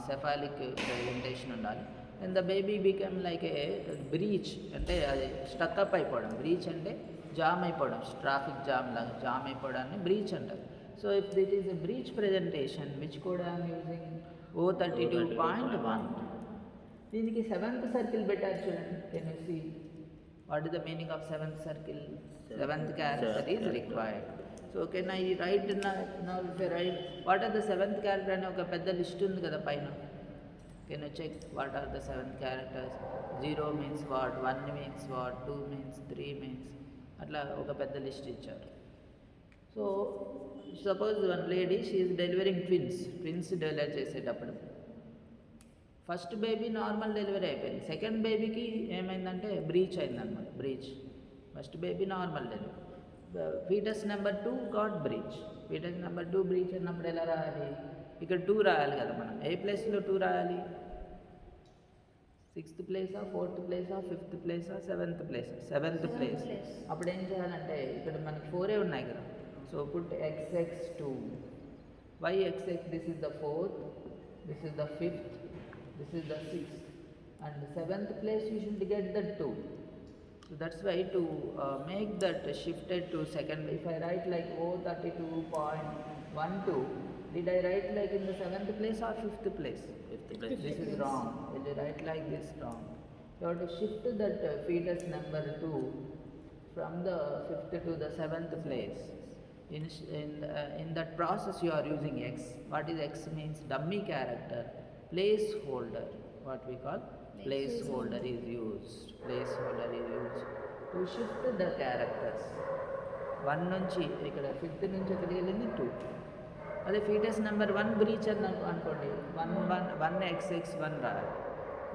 సెఫాలిక్ ప్రెజెంటేషన్ ఉండాలి. And the baby become like a breech, అంటే అది స్టక్అప్ అయిపోవడం. బ్రీచ్ అంటే జామ్ అయిపోవడం, ట్రాఫిక్ జామ్ లాగా జామ్ అయిపోవడాన్ని బ్రీచ్ అంటారు. So if that is a breech presentation, which code I'm using? O32.1. దీనికి 7th సర్కిల్ పెట్టారు చూడండి. Can you see what is the meaning of 7th circle? 7th character is required. So okay, నా ఈ right right what are the 7th character అనే ఒక పెద్ద list ఉంది కదా పైన. Can you check what are the 7th characters? 0 means what, 1 means what, 2 means, 3 means, అట్లా ఒక పెద్ద లిస్ట్ ఇచ్చారు. So suppose one lady she is delivering twins delivery చేసేటప్పుడు ఫస్ట్ బేబీ నార్మల్ డెలివరీ అయిపోయింది, సెకండ్ బేబీకి ఏమైందంటే బ్రీచ్ అయిందన్నమాట. First baby normal delivery, foetus number 2 got breech. Foetus number 2 breech అన్నప్పుడు ఎలా రాయాలి? ఇక్కడ 2 రాయాలి కదా మనం. ఏ ప్లేస్లో 2 రాయాలి? 6th ప్లేసా, 4th ప్లేసా, 5th ప్లేసా, 7th ప్లేసా? 7th place. అప్పుడు ఏం చేయాలంటే ఇక్కడ మనకి 4 ఉన్నాయి కదా, so put xx2, y xx, this is the 4th, this is the 5th, this is the 6th, and 7th place you should get the 2. So that's why to make that shifted to second, if I write like O32.12, did I write like in the 7th place or 5th place? 5th place. This is wrong. Will you write like this? Wrong. You have to shift that fetus number 2 from the 5th to the 7th place. In that process you are using x. What is x means? Dummy character, placeholder. What we call placeholder is used. Placeholder is used to shift the characters. 1 నుంచి ఇక్కడ 5th నుంచి ఎక్కడికి వెళ్ళింది 2. అదే foetus number 1 breach అని అనుకోండి, 1 xx1 రాయాలి.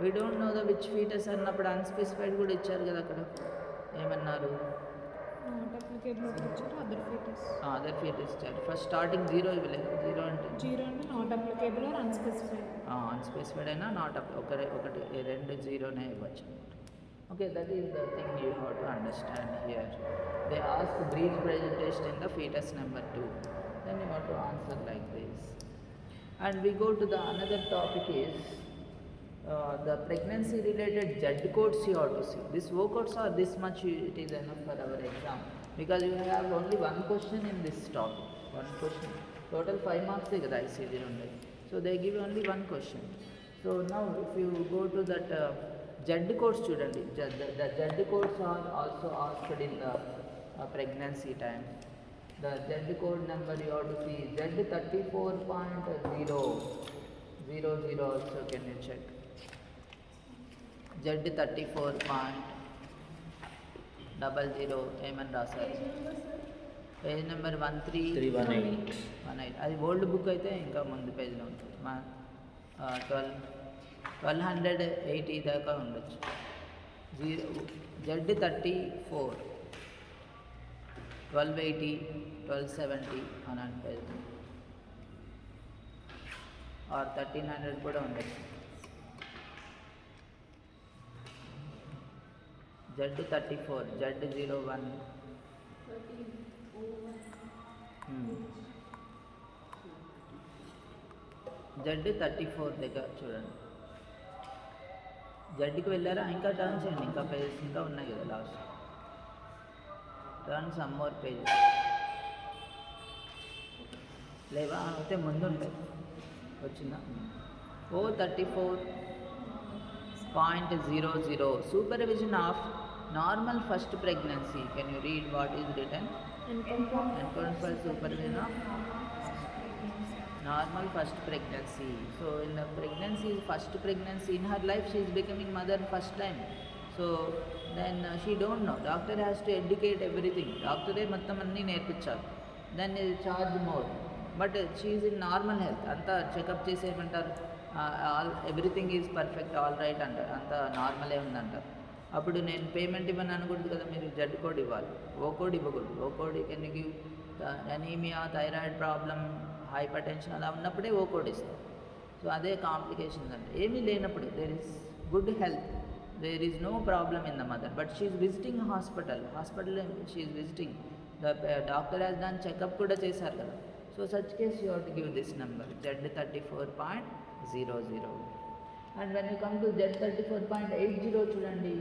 We don't know the which foetus అన్నప్పుడు అన్స్పెసిఫైడ్ కూడా ఇచ్చారు కదా అక్కడ. ఏమన్నారు? అదర్ ఫీటస్ ఇచ్చారు. ఫస్ట్ స్టార్టింగ్ 0 ఇవ్వలేదు. 0 అంటే
not applicable or unspecified.
Unspecified అయినా నాట్ ఒకటి 2 జీరోనే ఇవ్వచ్చు. Okay, that is the thing you have to understand here. They ask breech presentation in the foetus number 2. Then you have to answer like this. And we go to the another topic is the pregnancy related Z codes you have to see. These O codes are this much, it is enough for our exam, because you have only one question in this topic. One question. Total 5 marks is the ICD only. So they give only one question. So now if you go to that Z codes student, the Z codes are also asked in the pregnancy time. The Z code number you have to see Z34.000 also, can you check? Z34.00 ఏమని రాశారు? Page number 1318. అది old book అయితే ఇంకా ముందు పేజ్లో ఉంటుంది. 1280 దాకా ఉండొచ్చు. Z34 1280 1270 అని అంటే ఆర్ 1300 కూడా ఉండొచ్చు. Z34 Z01 Z34 దగ్గర చూడండి. జడ్కి వెళ్ళారా? ఇంకా టర్న్ చేయండి, ఇంకా పేజెస్ ఇంకా ఉన్నాయి కదా last. Turn some more pages లేవా? అయితే ముందుంటాయి. వచ్చిందా? O34.00 supervision of normal first pregnancy. Can you read what is written? Encounter for supervision of normal first pregnancy. So in the pregnancy, first pregnancy in her life, she is becoming mother first time. So then she don't know. Doctor has to educate everything. Doctor మొత్తం అన్నీ నేర్పించాలి. Then charge more. But she is in normal health. అంతా checkup చేసి ఏమంటారు, everything is perfect, all right అంటారు, అంతా నార్మలే ఉందంటారు. అప్పుడు నేను పేమెంట్ ఇవ్వను అనకూడదు కదా, మీరు జెడ్ కోడ్ ఇవ్వాలి. ఓ కోడ్ ఇవ్వకూడదు. O code can give anaemia, thyroid problem, hypertension అలా ఉన్నప్పుడే ఓ కోడ్ ఇస్తాం. సో అదే కాంప్లికేషన్స్ అంటే. ఏమీ లేనప్పుడు there is good health, there is no problem in the mother, but she is visiting hospital she is visiting, the doctor has done checkup kuda chesaru kada. So such case you have to give this number Z34.00. and when you come to Z34.80 chudandi,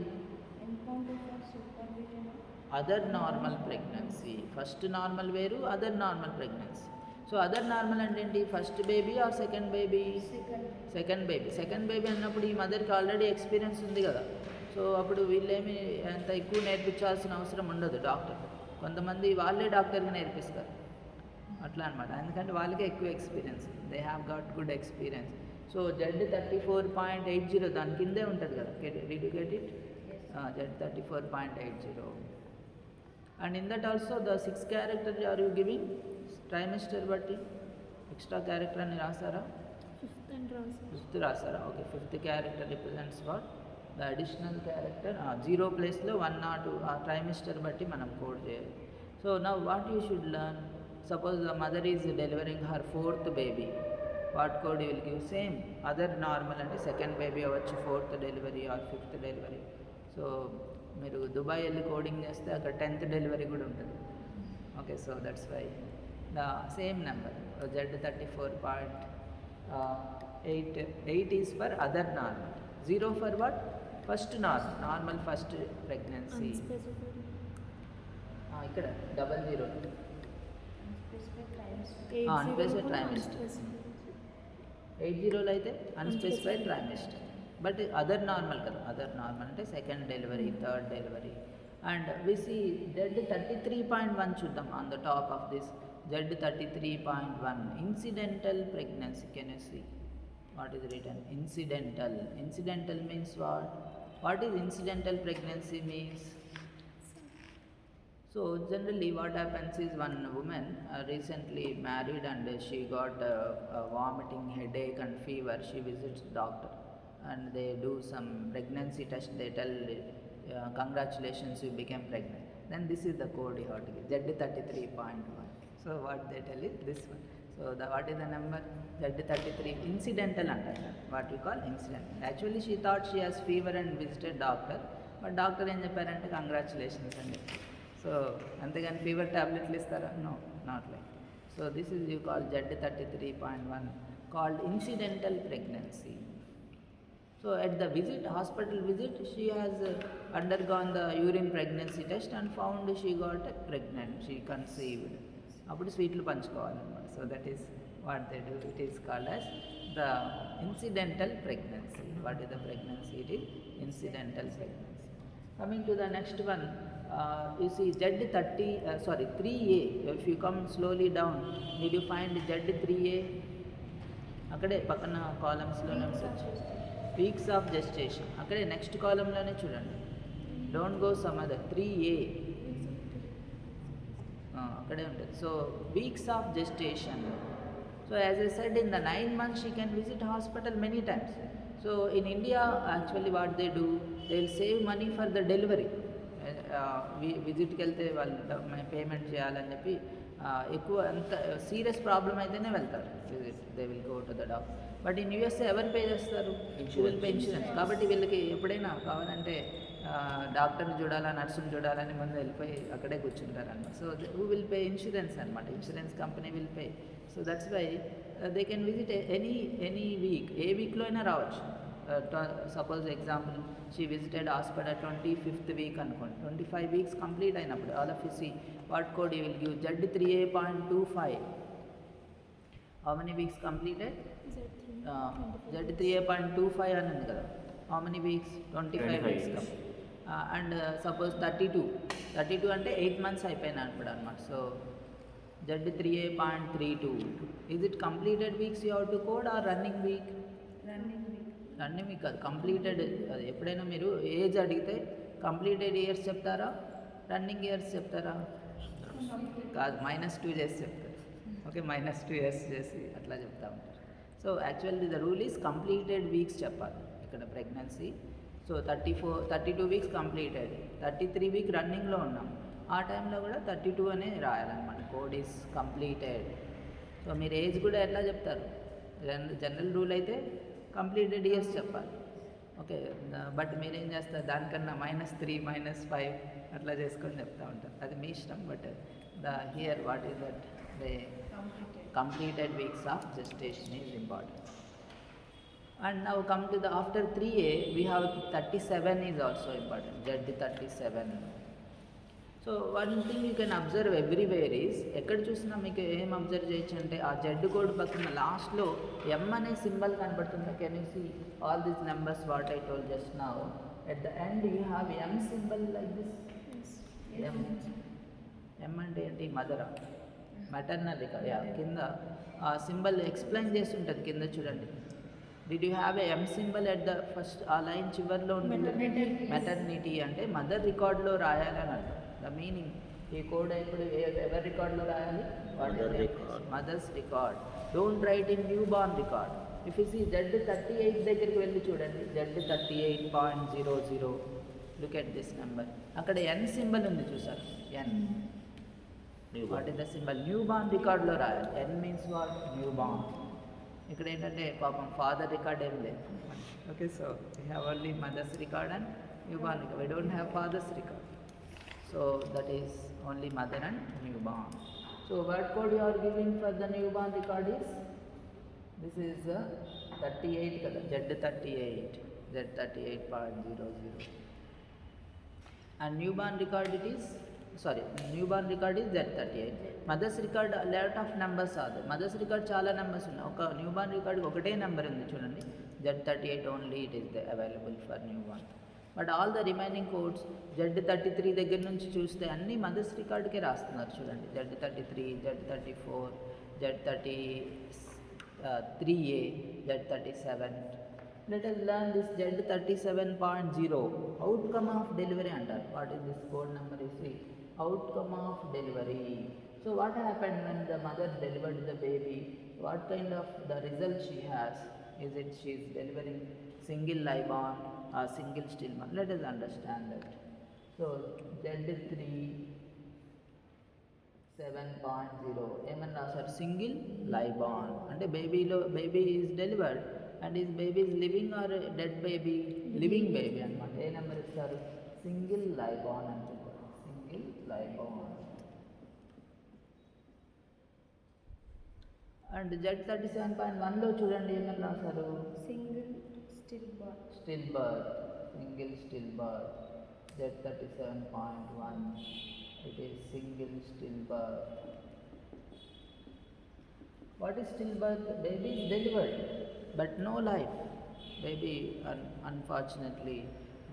other normal pregnancy. First normal veru, other normal pregnancy. So other normal అంటే ఏంటి? First baby or second baby? Second baby అన్నప్పుడు ఈ మదర్కి already experience ఉంది కదా. So అప్పుడు వీళ్ళేమి అంత ఎక్కువ నేర్పించాల్సిన అవసరం ఉండదు డాక్టర్. కొంతమంది వాళ్ళే డాక్టర్గా నేర్పిస్తారు అట్లా అనమాట, ఎందుకంటే వాళ్ళకే ఎక్కువ experience, they have got good experience. So Z34.80 దాని కిందే ఉంటుంది కదా, did you get it? Z34.80. And in that also the 6 character are you giving trimester batti extra character ani rasara
Fifth and Rasa.
fifth rasara. Okay, fifth character represents what the additional character 0 place lo 1 or 2 trimester batti manam code cheyali. So now what you should learn, suppose the mother is delivering her 4th baby, what code you will give? Same other normal అంటే second baby అవ్వచ్చు, 4th delivery or 5th delivery. So మీరు Dubai వెళ్ళి coding చేస్తే అక్కడ 10th delivery కూడా ఉంటుంది. Okay, so that's why the same number Z34.8 is for other normal, 0 for what first normal first pregnancy.
Unspecified.
ఇక్కడ 00
Unspecified
trimester. 80లో అయితే unspecified trimester. But other normal కదా, అదర్ నార్మల్ అంటే second delivery, third delivery. And we see Z33.1 చూద్దాం on the top of this. Z33.1 incidental pregnancy. Can you see what is return? Incidental means what is incidental pregnancy means? So generally what happens is one woman recently married and she got vomiting, headache and fever. She visits doctor and they do some pregnancy test. They tell congratulations, you became pregnant. Then this is the code you have to give, Z33.1. So what they tell is this one. So what is the number? Z33 incidental under what we call incidental. Actually she thought she has fever and visited doctor, but doctor em chepparante congratulations andi. So అంతేగాని fever ట్యాబ్లెట్లు ఇస్తారా? No, not like. So this is you call Z33.1 called incidental pregnancy. So at the visit, hospital visit, she has undergone the urine pregnancy test and found she got pregnant, she conceived. అప్పుడు స్వీట్లు పంచుకోవాలన్నమాట. So that is what they do. It is called as the incidental pregnancy. What is the pregnancy? It is incidental pregnancy. Coming to the next one, you see Z3A. If you come slowly down, did you find Z3A? అక్కడే పక్కన కాలమ్స్లోనే ఉంటుంది. Weeks of gestation అక్కడే next కాలంలోనే చూడండి. Don't go some other. 3A అక్కడే ఉంటుంది. So weeks of gestation. So as I said, in the 9 months she can visit hospital many times. So in India actually what they do, they will save money for the delivery. విజిట్కి వెళ్తే వాళ్ళు payment చేయాలని చెప్పి ఎక్కువ అంత serious problem అయితేనే వెళ్తారు visit, they will go to the doctor. But in USA ఎవరు pay చేస్తారు? Will pay insurance. కాబట్టి వీళ్ళకి ఎప్పుడైనా కావాలంటే డాక్టర్ని చూడాలా, నర్సుని చూడాలని ముందు వెళ్ళిపోయి అక్కడే కూర్చుంటారు అన్నమాట. So who will pay? Insurance అనమాట. Insurance company will pay. So that's why they can visit any week. ఏ వీక్లో అయినా రావచ్చు. Suppose example she visited hospital 25th week అనుకోండి. 25 weeks కంప్లీట్ అయినప్పుడు all of you see what code you will give? Z3A.25. How many weeks completed? Z3A.25 అని ఉంది కదా. How many weeks? 25 weeks complete. And suppose 32 అంటే 8 months అయిపోయినా ఇప్పుడు అనమాట. So Z3A.32. Is it completed weeks you have to code or running week? Running week కాదు, completed. అది ఎప్పుడైనా మీరు ఏజ్ అడిగితే కంప్లీటెడ్ ఇయర్స్ చెప్తారా, రన్నింగ్ ఇయర్స్ చెప్తారా? కాదు, -2 చేసి చెప్తారు. ఓకే, -2 years చేసి అట్లా చెప్తా ఉంటారు. So actually the rule is completed weeks చెప్పాలి ఇక్కడ pregnancy. So 32 weeks completed, 33 week రన్నింగ్లో ఉన్నాం. ఆ టైంలో కూడా 32 అనే రాయాలన్నమాట. Code is completed. సో మీరు ఏజ్ కూడా ఎట్లా చెప్తారు? జనరల్ రూల్ అయితే కంప్లీటెడ్ ఇయర్స్ చెప్పాలి. ఓకే, బట్ మీరేం చేస్తారు? దానికన్నా -3, -5 అట్లా చేసుకొని చెప్తా ఉంటారు. అది మీ ఇష్టం. But here what is that? The completed weeks of gestation is important. And now come to the after 3A, we have 37 is also important. Z37. So one thing you can observe everywhere is, ఎక్కడ చూసినా మీకు ఏం observe చేయొచ్చు అంటే ఆ Z code పక్కన లాస్ట్లో M అనే సింబల్ కనబడుతుంది. Can you see all these numbers what I told just now? At the end you have M symbol like this. M అంటే ఏంటి? మదరా, మెటర్నల్. కింద ఆ సింబల్ ఎక్స్ప్లెయిన్ చేసి ఉంటుంది కింద చూడండి. Did you have a M symbol at the first? ఆ లైన్ చివరిలో ఉంటుంది. మెటర్నిటీ అంటే మదర్ రికార్డ్లో రాయాలని అర్థం. ద మీనింగ్ ఈ కోడ్ ఇప్పుడు ఎవరి రికార్డులో రాయాలి?
Mother record.
Mother's record. Don't write in newborn record. If you see Z38 దగ్గరికి వెళ్ళి చూడండి, Z38.00. Look at this number. అక్కడ ఎన్ సింబల్ ఉంది చూసారు, N. What is the symbol? Newborn రికార్డులో రాయాలి. N means what? Newborn. ఇక్కడ ఏంటంటే పాపం ఫాదర్ రికార్డ్ ఏం లేదు. Okay, so we have only mother's record and newborn record. We don't have father's record. So that is only mother and newborn. So what code you are giving for the newborn record is, this is 38 kada, Z38, Z38.00. And newborn record it is, sorry, newborn record is Z38. Mother's record lot of numbers are there. Mother's record చాలా numbers ఉన్నాయి. ఒక newborn record ఒకటే number ఉంది చూడండి, Z38 only it is available for newborn. But all the remaining codes Z33 దగ్గర నుంచి చూస్తే అన్నీ మదర్స్ రికార్డ్కే రాస్తున్నారు చూడండి. Z33, Z34, Z33A, Z37. Let us learn this Z37.0. Outcome of delivery అంటారు. What is this code number? You see, outcome of delivery. So what happened when the mother delivered the baby? What kind of the result she has? Is it she is delivering single live born or single stillborn? Let us understand that. So Z37.0 ఏమని రాశారు? Single live born. అంటే baby is delivered and is baby is living or dead baby? Living baby అనమాట. ఏ number ఇస్తారు? Single live born అని చెప్పారు. Single live born. And Z37.1లో చూడండి ఏమని రాశారు?
Single still bar.
Still birth, single still birth. Z37.1 it is single still birth. What is still birth? Baby is delivered but no life. Baby unfortunately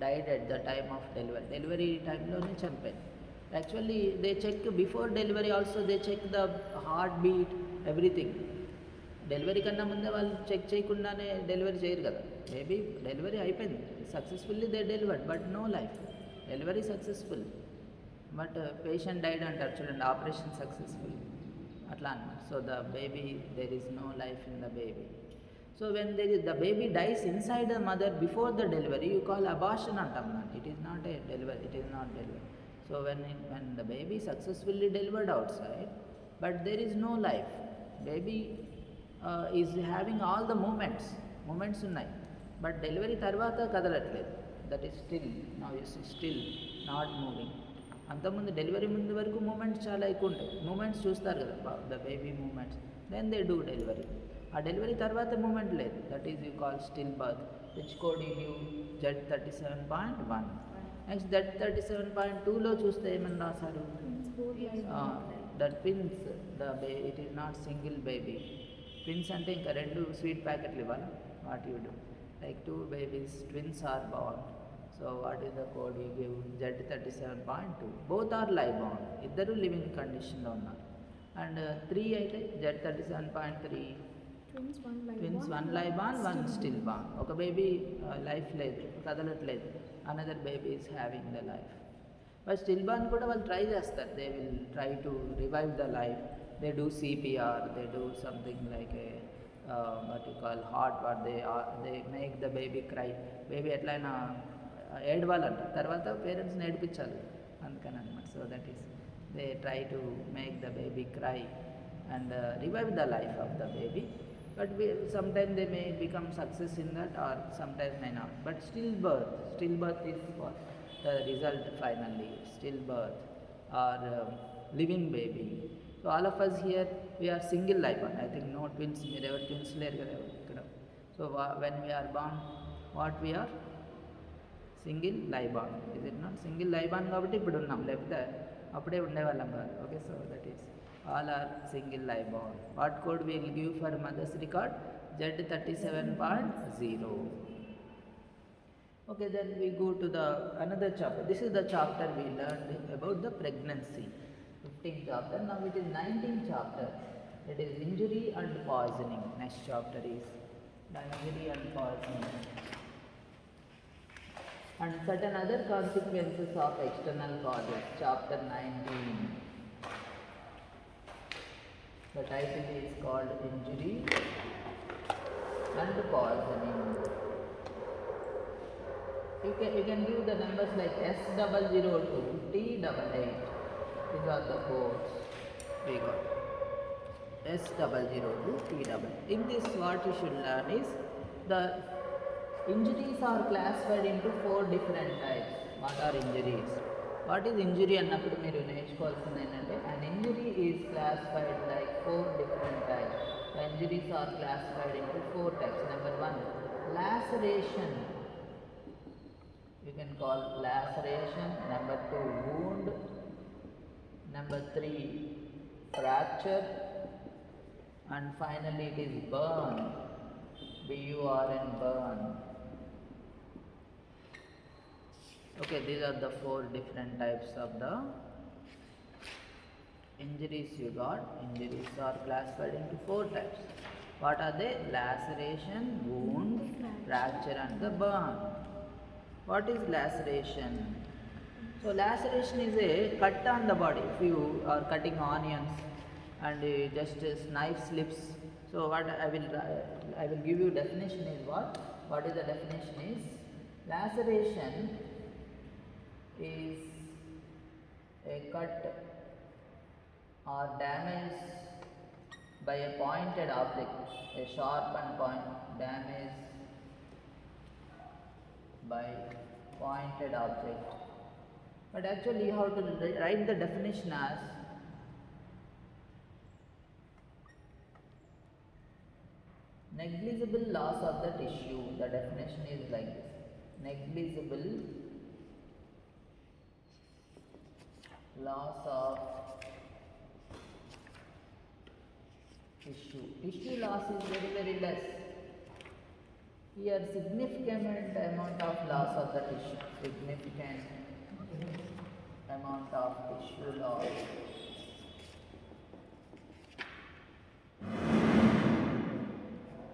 died at the time of delivery. Delivery time lone champayadu. Actually they check before delivery also, they check the heartbeat, everything. Delivery కన్నా ముందే వాళ్ళు check చేయకుండానే delivery చేయరు కదా. Maybe delivery అయిపోయింది, successfully they delivered but no life. Delivery successful but patient died అంటారు చూడండి, operation successful అట్లా అన్నమాట. So the baby, there is no life in the baby. So when the baby dies inside the mother before the delivery, you call abortion అంటాం దాన్ని. It is not a delivery, it is not delivery. So when the baby successfully delivered outside but there is no life, baby is having all the moments ఉన్నాయి but delivery తర్వాత కదలట్లేదు. That is still, now you see still not moving. అంతకుముందు delivery ముందు వరకు moments చాలా ఎక్కువ ఉంటాయి. Moments చూస్తారు కదా, the baby moments, then they do delivery. ఆ డెలివరీ తర్వాత మూమెంట్ లేదు. That is you call still birth. Which code you give? Z37.1. Next Z37.2లో చూస్తే ఏమని రాశారు? The twins, it is not single baby. Twins అంటే ఇంకా 2 స్వీట్ ప్యాకెట్లు ఇవ్వాలి. What you do? Like 2 babies, twins are born. So what is the code you give? Z37.2. Both are live born. ఇద్దరు living కండిషన్లో ఉన్నారు. అండ్ 3 అయితే Z37.3. Twins 1 live born, 1 still born. ఒక బేబీ లైఫ్ లేదు, కదలట్లేదు. Another baby is having the life. But still born కూడా వాళ్ళు ట్రై చేస్తారు. They will try to revive the life. They do CPR, they do something like a what you call heart, what they make the baby cry. Baby ఎట్లయినా ఏడవాలంట, తర్వాత పేరెంట్స్ని ఏడిపించాలి అందుకని అనమాట. So that is they try to make the baby cry and revive the life of the baby. But sometimes they may become success in that or sometimes may not. But stillbirth is what the result finally, stillbirth or living baby. So all of us here, we are single live born. I think no twins, మీరు ఎవరు twins లేరు కదా ఇక్కడ. So when we are born, what we are? Single live born. Is it not? Single live born కాబట్టి ఇప్పుడు ఉన్నాం, లేకపోతే అప్పుడే ఉండేవాళ్ళం కాదు. Okay, so that is all are single live born. What code will give for mother's record? Z37.0. Okay, then we go to the another chapter. This is the chapter we learned about the pregnancy. 15th chapter. Now it is 19th chapter. It is injury and poisoning. Next chapter is the injury and poisoning. And certain other consequences of external causes. Chapter 19. The title is called Injury and Poisoning. You can give the numbers like S002, T88. These are the codes we got. S002, T88. In this, what you should learn is the injuries are classified into 4 different types. What are injuries? What is injury అన్నప్పుడు మీరు నేర్చుకోవాల్సింది ఏంటంటే an injury is classified like 4 different types. The injuries are classified into 4 types. Number 1, laceration. You can call laceration. Number 2, wound. Number 3, fracture. And finally it is burn. B-U-R-N, burn. Okay, these are the 4 different types of the injuries you got. Injuries are classified into 4 types. What are they? Laceration, wound, fracture and the burn. What is laceration? So laceration is a cut on the body. If you are cutting onions and just knife slips. So what I will give you definition is what? What is the definition is? Laceration is a cut or damage by a pointed object, a sharp and point damage by pointed object. But actually you have to write the definition as negligible loss of the tissue. The definition is like this: negligible loss of tissue. Tissue loss is very less. Here significant amount of loss of the tissue. Significant amount of tissue loss.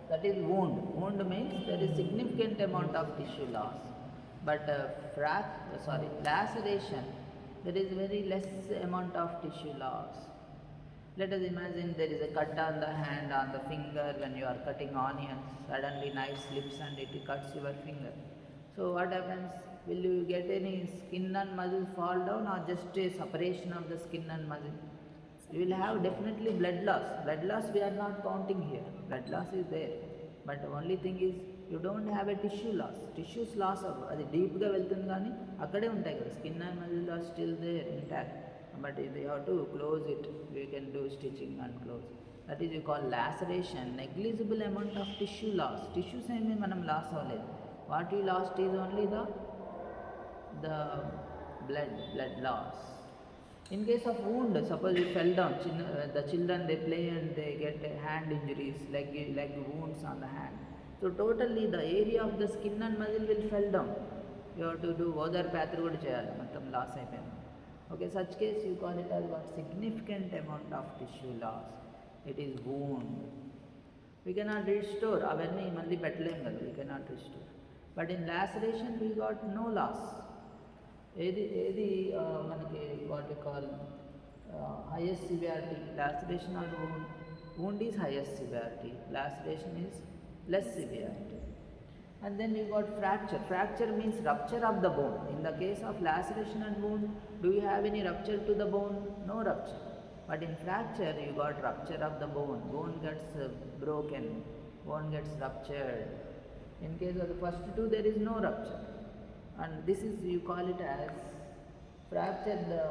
That is wound. Wound means there is significant amount of tissue loss. But laceration, there is very less amount of tissue loss. Let us imagine there is a cut on the hand, on the finger when you are cutting onions. Suddenly knife slips and it cuts your finger. So what happens? Will you get any skin and muscle fall down or just a separation of the skin and muscle? You will have definitely blood loss. Blood loss we are not counting here. Blood loss is there. But the only thing is you don't have a tissue loss. Tissues loss of అది డీప్గా వెళ్తుంది కానీ అక్కడే ఉంటాయి కదా. Skin and muscle are still there intact. But you have to close it. We can do stitching and close. That is you call laceration. Negligible amount of tissue loss. Tissues ఏమీ మనం loss అవ్వలేదు. What you lost is only the blood loss. In case of wound, suppose you fell down, the children they play and they get hand injuries, leg wounds on the hand. So totally the area of the skin and muscle will fall down. You have to do other path కూడా చేయాలి, మొత్తం loss అయిపోయింది. Okay, such case you call it as what? Significant amount of tissue loss. It is wound. We cannot restore. అవన్నీ మళ్ళీ పెట్టలేము కదా. We cannot restore. But in laceration we got no loss. ఏది మనకి what we call highest severity? Laceration or wound? Wound is highest severity. Laceration is less severity. And then you got fracture. Fracture means rupture of the bone. In the case of laceration and wound, do you have any rupture to the bone? No rupture. But in fracture, you got rupture of the bone. Bone gets broken. Bone gets ruptured. In case of the first two, there is no rupture. And this is, you call it as fracture. The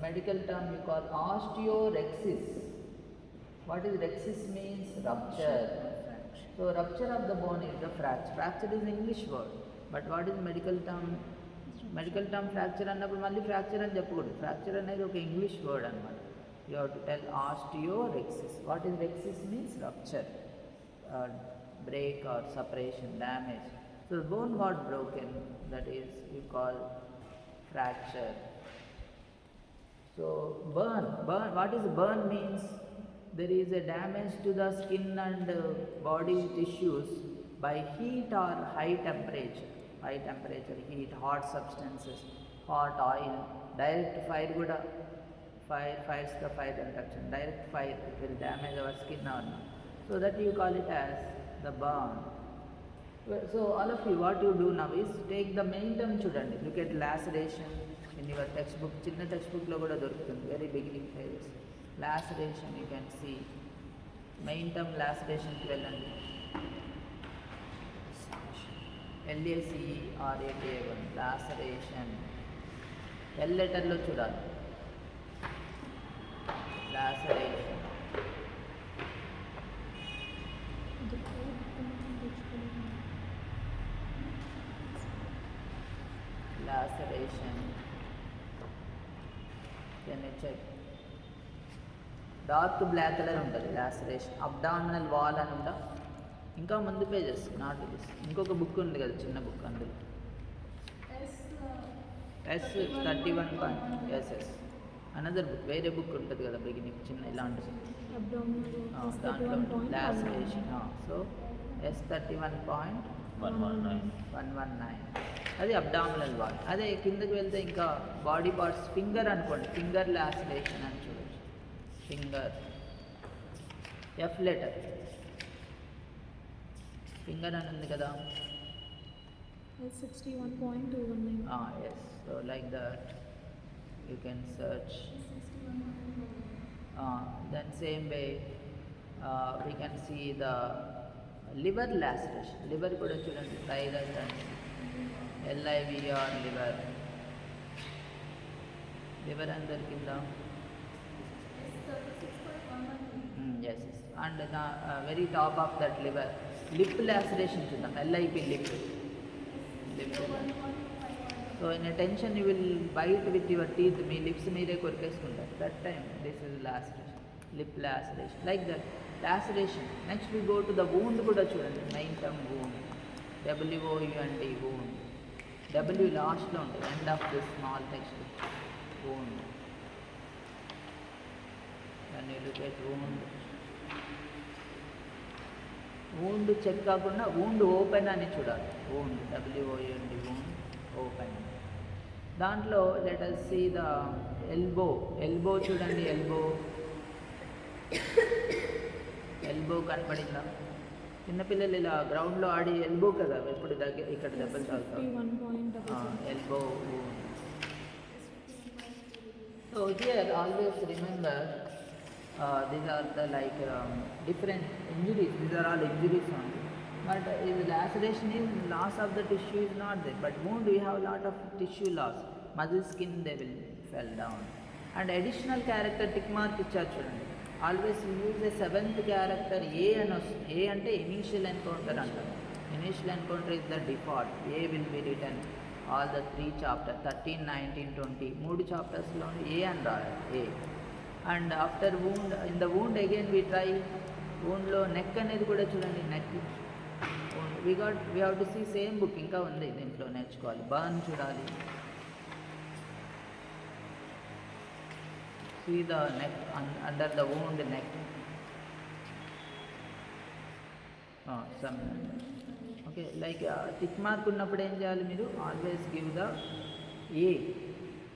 medical term you call osteorexis. What is rexis means? Rupture. So rupture of the bone is the fracture. Fracture is English word. But what is medical term? Medical term fracture అన్నప్పుడు మళ్ళీ fracture అని చెప్పకూడదు. Fracture అనేది ఒక English word అనమాట. You have to tell osteorexis. What is rexis means? Rupture, break or separation, damage. So the bone got broken, that is you call fracture. So burn, what is burn means? There is a damage to the skin and body tissues by heat or high temperature. high temperature, heat, hot substances, hot oil, direct fire kuda, fires the fire reduction, direct fire, it will damage our skin or not. So that you call it as the burn. So all of you, what you do now is take the main term chudandi, look at laceration in your textbook, chinna textbook lo kuda dorukutundi, very beginning pages. Laceration you can see, main term laceration ki vellandi, LACERATION, laceration, L letter lo chudali, laceration. Laceration, can you check? Dark black colour ఉంటుంది laceration, abdominal wall అని ఉందా, ఇంకా ముందు pages not this, ఇంకొక book ఉంది కదా చిన్న book అందులో S31 point SS another book, వేరే బుక్ ఉంటుంది కదా బిగినింగ్ చిన్న ఇలాంటిది, దాంట్లో లాసరేషన్. సో S31.119 అది అబ్డామినల్ వాల్. అదే కిందకి వెళ్తే ఇంకా బాడీ పార్ట్స్, ఫింగర్ అనుకోండి, ఫింగర్ లాసరేషన్ అని చూడొచ్చు, ఫింగర్ ఎఫ్ లెటర్, ఫింగర్ అని ఉంది కదా,
61.219.
yes, so like that you can search. Then same way we can see the liver laceration, liver kuda chudandi, thyroid and LIVR, liver, liver under kinda, yes, and the very top of that liver, lip laceration chudam, LIP, lip. So in attention you will bite with your teeth, me lips మీరే కొరికేసుకుంటారు, that time this is laceration, lip laceration, like that laceration. Next we go to the wound కూడా చూడండి, main term wound, WOUND, wound, W last లో ఉంటుంది, end of this small text, wound. When you look at wound, wound check కాకుండా wound open అని చూడాలి, wound, WOUND, wound open. దాంట్లో let us see the elbow చూడండి, elbow కనపడిందా? చిన్నపిల్లలు ఇలా గ్రౌండ్లో ఆడి ఎల్బో కదా ఎప్పుడు దగ్గర ఇక్కడ దెబ్బలు తాగుతారు, elbow. So here always remember these are the like different injuries, these are all injuries only, but if laceration is loss of the tissue is not there, but wound we have lot of tissue loss, muscle skin they will fell down. And additional character tick mark ఇచ్చారు చూడండి, always use a seventh character A అని వస్తుంది. A అంటే initial encounter అంటారు, initial encounter is the default, A will be written all the 3 chapters 13, 19, 20 3 chaptersలో A అని రాయాలి, A. And after wound, in the wound again we try, wound లో neck అనేది కూడా చూడండి, neck we have to see same book, ఇంకా ఉంది దీంట్లో నేర్చుకోవాలి. బర్న్ చూడాలి, see the neck, under the wound neck, some okay, like tick mark ఉన్నప్పుడు ఏం చేయాలి మీరు, always give the A,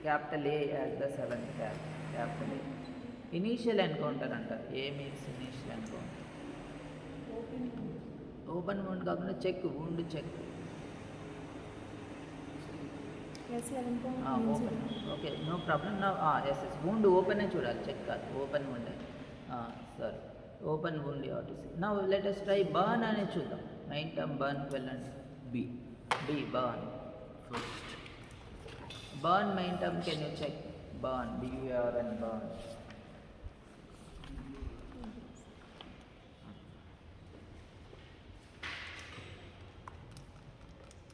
capital A as the 7th capital A. Initial encounter అంటారు, A means initial encounter. Open wound కాకుండా check, wound check, open, okay no problem. నా S wound open చూడాలి, check కాదు, open wound. Sorry, open wound you have to see. Now let us try burn అని చూద్దాం. Main term బర్న్కి వెళ్ళండి, B, burn first. Burn main term, can you check? Burn, BURN, burn.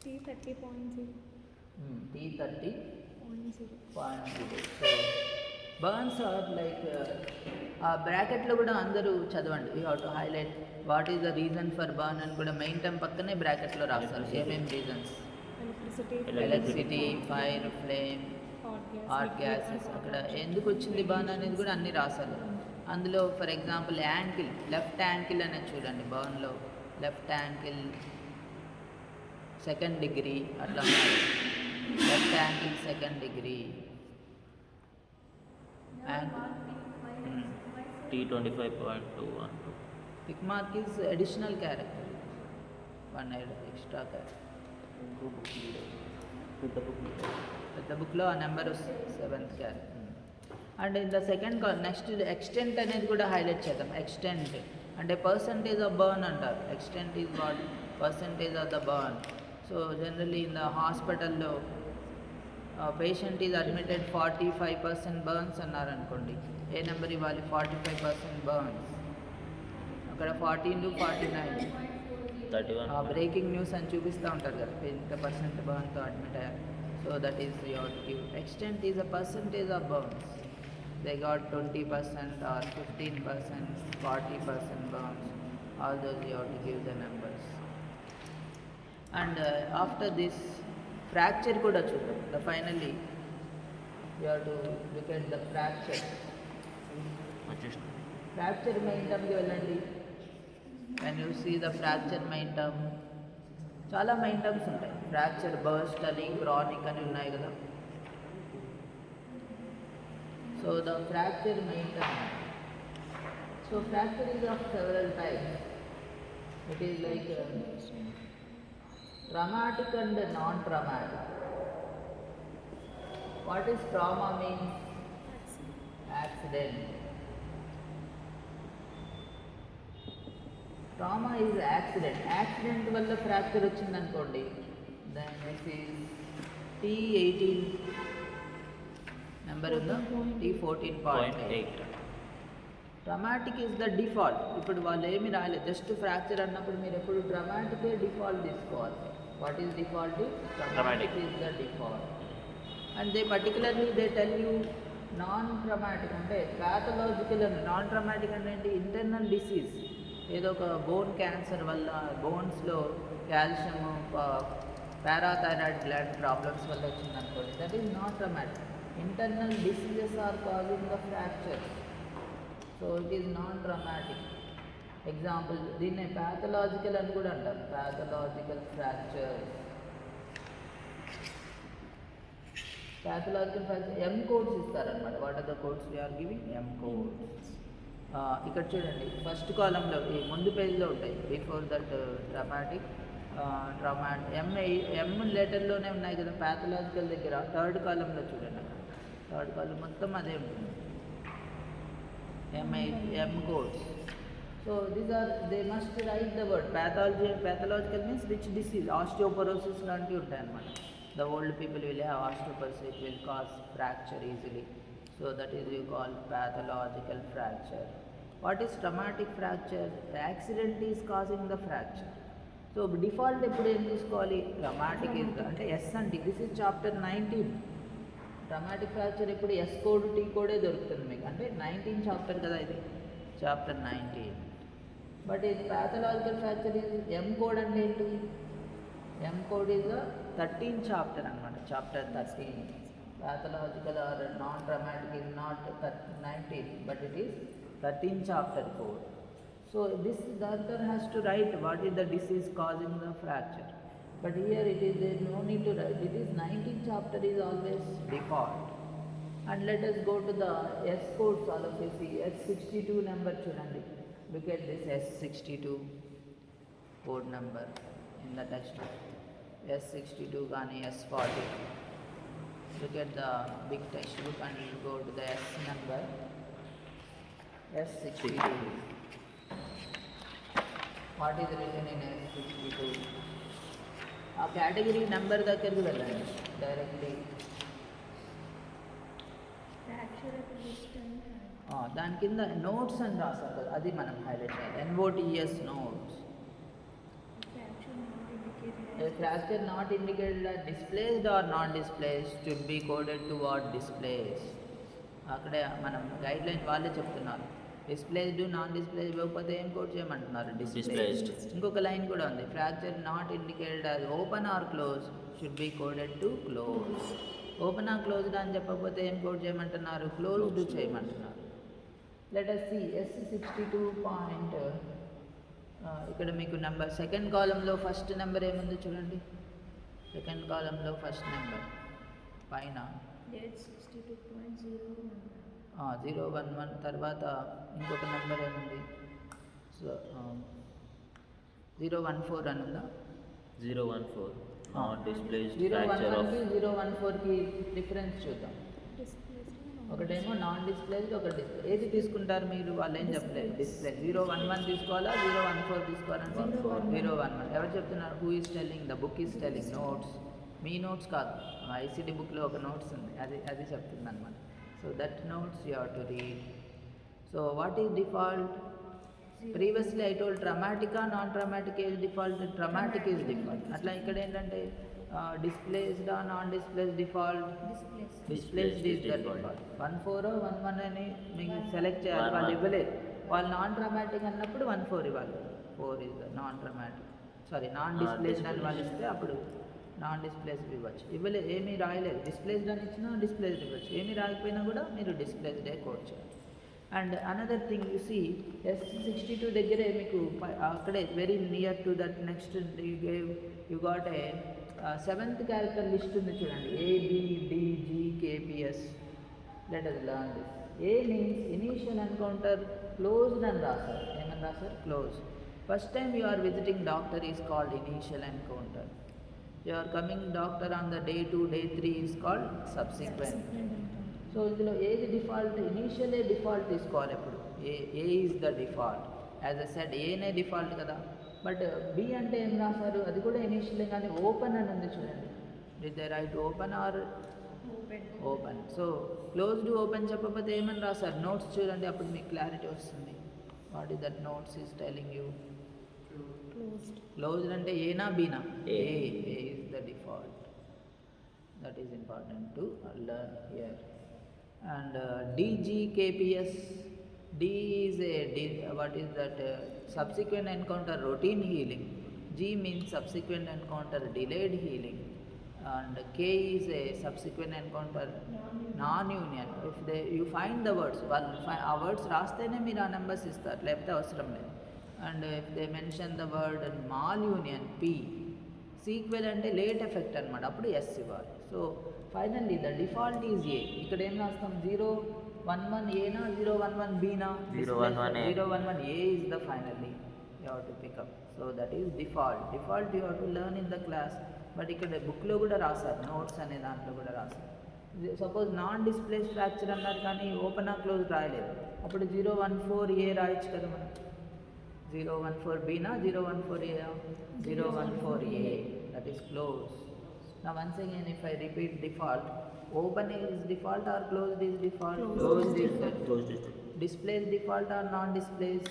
T30.0.
T30.0. So burns are like బ్రాకెట్లో కూడా అందరూ చదవండి, you have to highlight what is the reason for burn అని కూడా main term పక్కనే బ్రాకెట్లో రాస్తారు, ఏమేమి reasons, electricity, fire, flame, hot gases, అక్కడ ఎందుకు వచ్చింది బర్న్ అనేది కూడా అన్నీ రాశారు. అందులో for example ankle, left ankle అనేది చూడండి, బర్న్లో లెఫ్ట్ యాంకిల్ సెకండ్ డిగ్రీ అట్లా ఉన్నాయి. Left angle second degree
T25.212.
Tick mark is additional character, one extra character. పెద్ద బుక్లో ఆ number seventh character. And in the second next extent అనేది కూడా highlight చేద్దాం. ఎక్స్టెంట్ అంటే పర్సంటేజ్ ఆఫ్ బర్న్ అంటారు. Extent is what percentage of the burn. So generally in the హాస్పిటల్లో patient is admitted 45% burns అన్నారనుకోండి, ఏ నెంబర్ ఇవ్వాలి? 45% బర్న్స్. అక్కడ 14 to 49 breaking news అని చూపిస్తూ ఉంటారు కదా, ఇంత పర్సెంట్ బర్న్తో అడ్మిట్ అయ్యారు. So that is your give. Extent is a percentage of burns. They got 20% or 15%, 40% burns. All those you have to give the numbers. And after this, fracture kuda chudam. The finally, you have to look at the fracture. Fracture main term ki velandi. When you see the fracture main term, chala main terms untayi. Fracture burst ani, chronic ani unnai kada. So the fracture main term. So fracture is of several types. It is like traumatic and non-traumatic. What is trauma means? Accident. Trauma is accident. Accident valla fracture వచ్చిందనుకోండి, then this is T18 number ఉందా? T14.8. Traumatic is the default. ఇప్పుడు వాళ్ళు ఏమి రాలేదు, just fracture అన్నప్పుడు మీరు ఎప్పుడు ట్రమాటికే default తీసుకోవాలి. What is default? Traumatic is the default. And they particularly they tell you non traumatic అంటే ప్యాథలాజికల్. నాన్ ట్రమాటిక్ అంటే ఏంటి? ఇంటర్నల్ డిసీజ్, ఏదో ఒక బోన్ క్యాన్సర్ వల్ల బోన్స్లో కాల్షియం, పారాథైరాయిడ్ గ్లాండ్ ప్రాబ్లమ్స్ వల్ల వచ్చిందనుకోండి, that is not traumatic. Internal diseases are causing the fracture, so it is non-traumatic. Example, దీన్ని pathological అని కూడా అంటారు. Pathological fractures. Pathological fracture M codes ఇస్తారనమాట. What are the codes we are giving? M codes. ఇక్కడ చూడండి, first కాలంలో ఈ ముందు పేజ్లో ఉంటాయి. బిఫోర్ దట్ ట్రమాటిక్, ఎం లెటర్లోనే ఉన్నాయి కదా ప్యాథలాజికల్ దగ్గర. థర్డ్ కాలంలో చూడండి, థర్డ్ కాలం మొత్తం అదే ఉంటుంది. M codes. So these are, they must write the word pathological means which disease. Osteoporosis లాంటివి ఉంటాయి అన్నమాట. The old people will have osteoporosis, it will cause fracture easily. So that is you call pathological fracture. What is traumatic fracture? The accident is causing the fracture. So default ఎప్పుడు ఏం తీసుకోవాలి? Traumatic is అంటే S అంటే this is chapter 19. Traumatic fracture ఇప్పుడు S code, T కోడే దొరుకుతుంది మీకు. అంటే 19 చాప్టర్ కదా ఇది, చాప్టర్ 19. బట్ ఇది pathological fracture is M code అంటే ఏంటి? ఎం కోడ్ ఈజ్ 13 చాప్టర్ అనమాట, chapter 13. Pathological or non traumatic is not 19, but it is 13 chapter code. So this doctor has to write what is the disease causing the fracture. But here it is, there is no need to write. It is 19th chapter is always default. And let us go to the S codes. All of you see S62 number chudandi. Look at this S62 code number in the textbook. S62 gaani S40. Look at the big textbook and you go to the S number. S62. What is written in S62? ఆ category number దగ్గరికి వెళ్ళండి directly. దాని కింద notes అని రాస్తారు కదా, అది మనం హైలైట్ చేయాలి. NOTS notes. Fracture not indicated as displaced or not displaced should be coded to what displaced. అక్కడే మనం గైడ్ లైన్ వాళ్ళే చెప్తున్నారు. డిస్ప్లేస్డ్, నాన్ డిస్ప్లేస్ ఇవ్వకపోతే ఏం కోడ్ చేయమంటున్నారు? డిస్ప్లేస్డ్. ఇంకొక లైన్ కూడా ఉంది, fracture not indicated as open or close should be coded to close. Open or closed అని చెప్పకపోతే ఏం కోడ్ చేయమంటున్నారు? క్లోజ్డ్ చేయమంటున్నారు. Let us see S62 point. ఇక్కడ మీకు నెంబర్ సెకండ్ కాలంలో ఫస్ట్ నెంబర్ ఏముంది చూడండి, సెకండ్ కాలంలో ఫస్ట్ నెంబర్ పైన 011 తర్వాత ఇంకొక నెంబర్ ఏముంది? సో 014 అని ఉందా?
014 not displaced fracture of
014కి డిఫరెన్స్ చూద్దాం. ఒకటేమో నాన్ డిస్ప్లేస్డ్, ఒక డిస్ప్లే. ఏది తీసుకుంటారు మీరు? వాళ్ళు ఏం చెప్పలేదు. డిస్ప్లే 011 తీసుకోవాలా 014 తీసుకోవాలంటే 011. ఎవరు చెప్తున్నారు? Who is telling? The book is telling. Notes, మీ నోట్స్ కాదు, ఐసిడి బుక్లో ఒక నోట్స్ ఉంది, అది చెప్తుంది అనమాట. So that notes you have to read. So what is default? Previously I told traumatic or non traumatic is default. Traumatic is default. అట్లా ఇక్కడ ఏంటంటే displaced non displaced default. Displaced is the default. 14 11 అని మీకు select చేయాలి. వాళ్ళు ఇవ్వలేదు. వాళ్ళు non traumatic అన్నప్పుడు 14 ఇవ్వాలి. 4 is the non traumatic, sorry non displaced అని వాళ్ళు ఇస్తే అప్పుడు నాన్ డిస్ప్లేస్డ్ ఇవ్వచ్చు. ఇవ్వలేదు, ఏమీ రాయలేదు. డిస్ప్లేస్డ్ అని ఇచ్చినా డిస్ప్లేస్డ్ ఇవ్వచ్చు. ఏమీ రాయకపోయినా కూడా మీరు డిస్ప్లేస్డే కోడ్ చేయాలి. And another thing you see S62 దగ్గరే మీకు అక్కడే very near to that next you got a 7th character list ఉంది చూడండి. ABDGKPS. Let us learn this. A means initial encounter closed అని రాశారు. ఏమని రాశారు? Close. First time you are visiting doctor is called initial encounter. You are coming doctor on the day 2 day 3 is called subsequent. So ఇందులో ఏది default? ఇనీషియలే default తీసుకోవాలి ఎప్పుడు. A is the default. As I said ఏనే default కదా. But B అంటే ఏం రాశారు? అది కూడా ఇనీషియలే, కానీ ఓపెన్ అని ఉంది చూడండి. Did they write open or open? So closed open చెప్పకపోతే ఏమని రాశారు? నోట్స్ చూడండి, అప్పుడు మీకు క్లారిటీ వస్తుంది. What is that notes is telling you? Closed అంటే ఏనా బీనా? A is the default. That is important to learn here. And DGKPS, D is what is that? Subsequent encounter routine healing. G means subsequent encounter delayed healing. And K is a subsequent encounter non-union. If you find the words, ఆ words రాస్తేనే మీరు ఆ numbers ఇస్తారు, లేకపోతే అవసరం లేదు. And if they mention the word malunion P. Sequel అంటే late effect అనమాట, అప్పుడు ఎస్ ఇవ్వాలి. So finally the default is A. ఇక్కడ ఏం రాస్తాం? 011 ఏనా 011 బీనా? 011 A is the finally you have to pick up. So that is default. Default you have to learn in the class. But ఇక్కడ బుక్లో కూడా రాశారు, నోట్స్ అనే దాంట్లో కూడా రాశారు. సపోజ్ నాన్ డిస్ప్లేస్ ఫ్రాక్చర్ అన్నారు కానీ ఓపెన్ ఆ క్లోజ్ రాయలేదు, అప్పుడు 014 ఏ రాయొచ్చు కదా మనం. 014 బీనా 014 ఏ? 014 ఏ. That is close. Now once again if I repeat default, open is default or closed is default? Closed is default. Displaced default or non-displaced?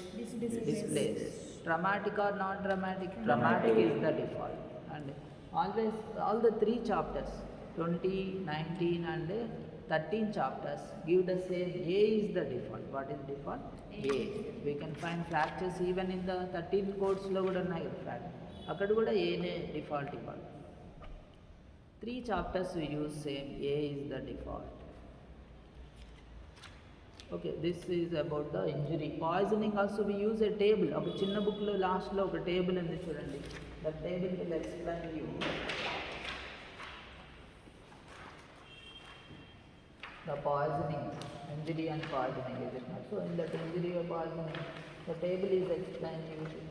Displaced. Traumatic or non-traumatic? Traumatic is the default. And always all the 3 chapters 20, 19 and 13 chapters give the same. A is the default. What is default? A. We can find fractures even in the 13 codes lo kuda unnai fracture. అక్కడ కూడా ఏనే default ఇవ్వాలి. 3 chapters we use same. A is the default. Okay, this is about the injury. Poisoning also we use a table. ఒక చిన్న బుక్లో లాస్ట్లో ఒక table ఉంది చూడండి. That table will explain you the poisoning, injury and poisoning, is it not? So in that injury or poisoning, the table is explaining you.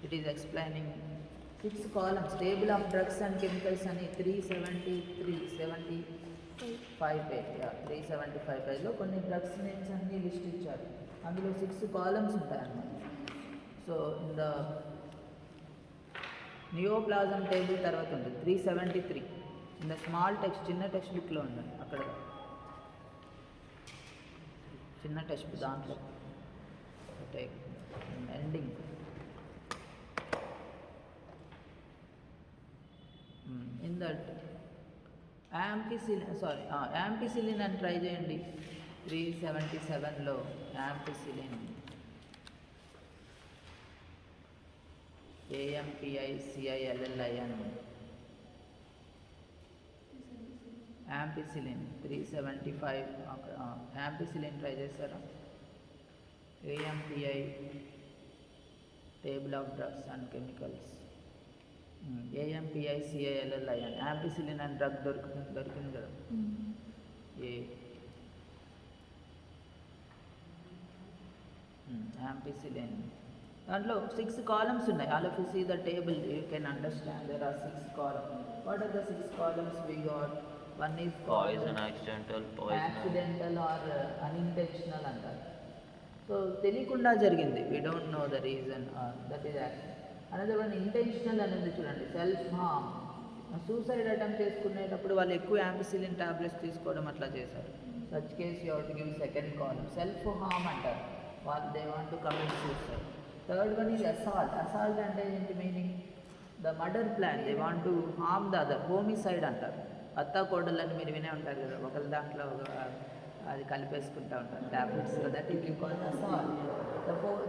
It is explaining 6 columns. Table of drugs and chemicals అని 375 page. 375 పేజ్లో కొన్ని drugs names అన్ని list ఇచ్చారు. అందులో 6 columns ఉంటాయన్నమాట. So in the neoplasm table తర్వాత ఉంటుంది 373. In the small text, చిన్న టెక్స్ట్ బుక్లో ఉందండి, అక్కడ చిన్న టెక్స్ట్ దాంట్లో ఎండింగ్. In that ampicillin అని ట్రై చేయండి. 377లో ampicillin, AMPICILLIN, ampicillin 375. ampicillin try చేస్తారా? AMPI table of drugs and chemicals. AMPICILLIN ampicillin అని డ్రగ్ దొరికింది కదా. ఏ యాంపిసిలిన్ దాంట్లో 6 కాలమ్స్ ఉన్నాయి. All of you see the table, you can understand there are 6 columns. What are the 6 columns we got? One is
Poison, accidental, poison.
Accidental or unintentional అంటారు. So తెలియకుండా జరిగింది, we don't know the reason, that is accident. Another one intentional అనేది చూడండి, self harm. Suicide attempt చేసుకునేటప్పుడు వాళ్ళు ఎక్కువ ampicillin tablets తీసుకోవడం అట్లా చేశారు. Such case you have to give second column. Self harm అంటారు, వాళ్ళు they want to commit suicide. Third one is assault. Assault అంటే ఏంటి meaning? The murder plan, they want to harm the other. Homicide అంటారు. అత్తా కోడళ్ళని మీరు వినే ఉంటారు కదా, ఒకరి దాంట్లో అది కలిపేసుకుంటూ ఉంటారు tablets. That is you called assault.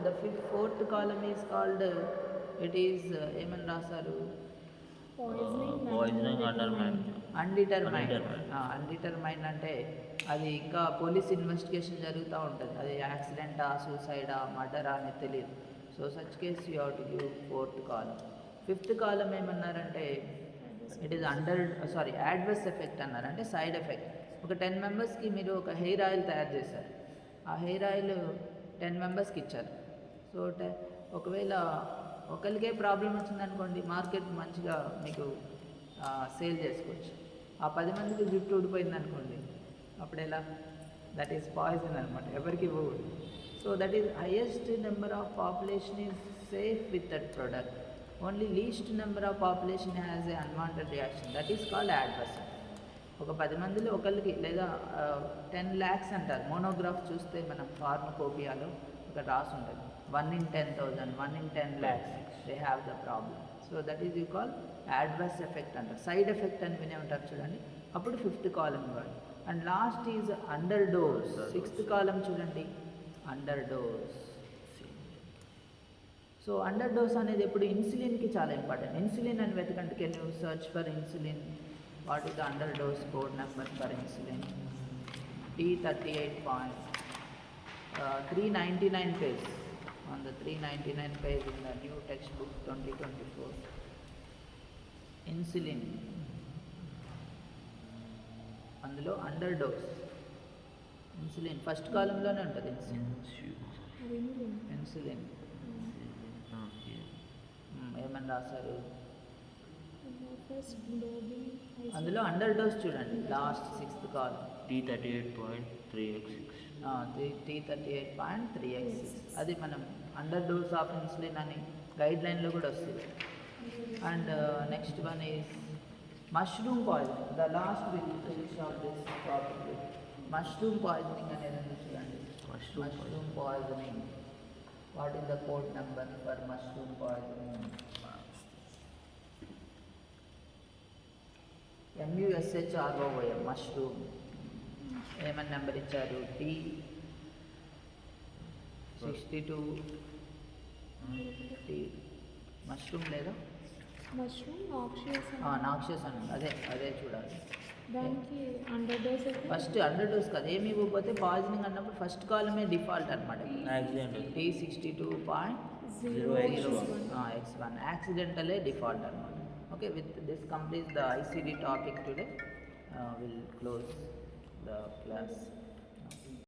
The fourth column is called, it is ఏమని రాస్తారు?
Poisoning undermined.
అన్డిటర్మైండ్ అంటే అది ఇంకా పోలీస్ ఇన్వెస్టిగేషన్ జరుగుతూ ఉంటుంది, అది యాక్సిడెంటా, సూసైడా, మర్డరా అనేది తెలియదు. So such case you have to give fourth column. Fifth column ఏమన్నారంటే ఇట్ ఈస్ యాడ్వర్స్ ఎఫెక్ట్ అన్నారు, అంటే సైడ్ ఎఫెక్ట్. ఒక 10 మెంబర్స్కి మీరు ఒక హెయిర్ ఆయిల్ తయారు చేశారు, ఆ హెయిర్ ఆయిల్ 10 మెంబర్స్కి ఇచ్చారు. సో ఒకవేళ ఒకరికే ప్రాబ్లం వచ్చిందనుకోండి, మార్కెట్ మంచిగా మీకు సేల్ చేసుకోవచ్చు. ఆ 10 మందికి జుట్టు ఊడిపోయింది అనుకోండి, అప్పుడు ఎలా? దట్ ఈస్ పాయిజన్ అనమాట, ఎవరికి ఇవ్వకూడదు. So that is highest number of population is safe with that product. Only least number of population has a unwanted reaction, that is called adverse. ఒక 10 మందిలో ఒకరికి, లేదా 10 lakhs అంటారు. మోనోగ్రాఫ్ చూస్తే మనం ఫార్మకోపియాలో ఒక రాసి ఉంటుంది, 1 in 10,000, 1 in 10 lakhs they have the problem. So that is you call adverse effect అంటారు. సైడ్ ఎఫెక్ట్ అని వినే ఉంటారు చూడండి, అప్పుడు ఫిఫ్త్ కాలం ఇవ్వాలి. And last is underdose. Sixth column చూడండి, underdose. So underdose అనేది ఎప్పుడు ఇన్సులిన్కి చాలా ఇంపార్టెంట్. ఇన్సులిన్ అని వెతకండి, can you search for insulin? What is the underdose code number for insulin? T38.399 page. On the 399 page in the new textbook 2024. Insulin. అందులో under dose insulin first కాలంలోనే ఉంటుంది. Insulin ఏమని రాశారు అందులో? Under dose చూడండి, last sixth కాలం
T38.3x6.
T38.3x6. అది మనం under dose of insulin అని గైడ్ లైన్లో కూడా వస్తుంది. And next one is mushroom poisoning. The last will finish off this topic. Mushroom poisoning అనేది ఉంది చూడండి. Mushroom poisoning. What is the code number for mushroom poisoning? MUSHROOM mushroom. ఏమని number ఇచ్చారు? T62. Mushroom లేదా
mushroom
నాక్షియస్ అని అదే చూడాలి.
దానికి under dose
first under dose కాదు, ఏమి ఇవ్వకపోతే పాయిజనింగ్ అన్నప్పుడు ఫస్ట్ కాలమే డిఫాల్ట్ అనమాట. T62.0x1 యాక్సిడెంటలే డిఫాల్ట్ అనమాట. Okay, with this completes the ICD topic today. We'll close the class.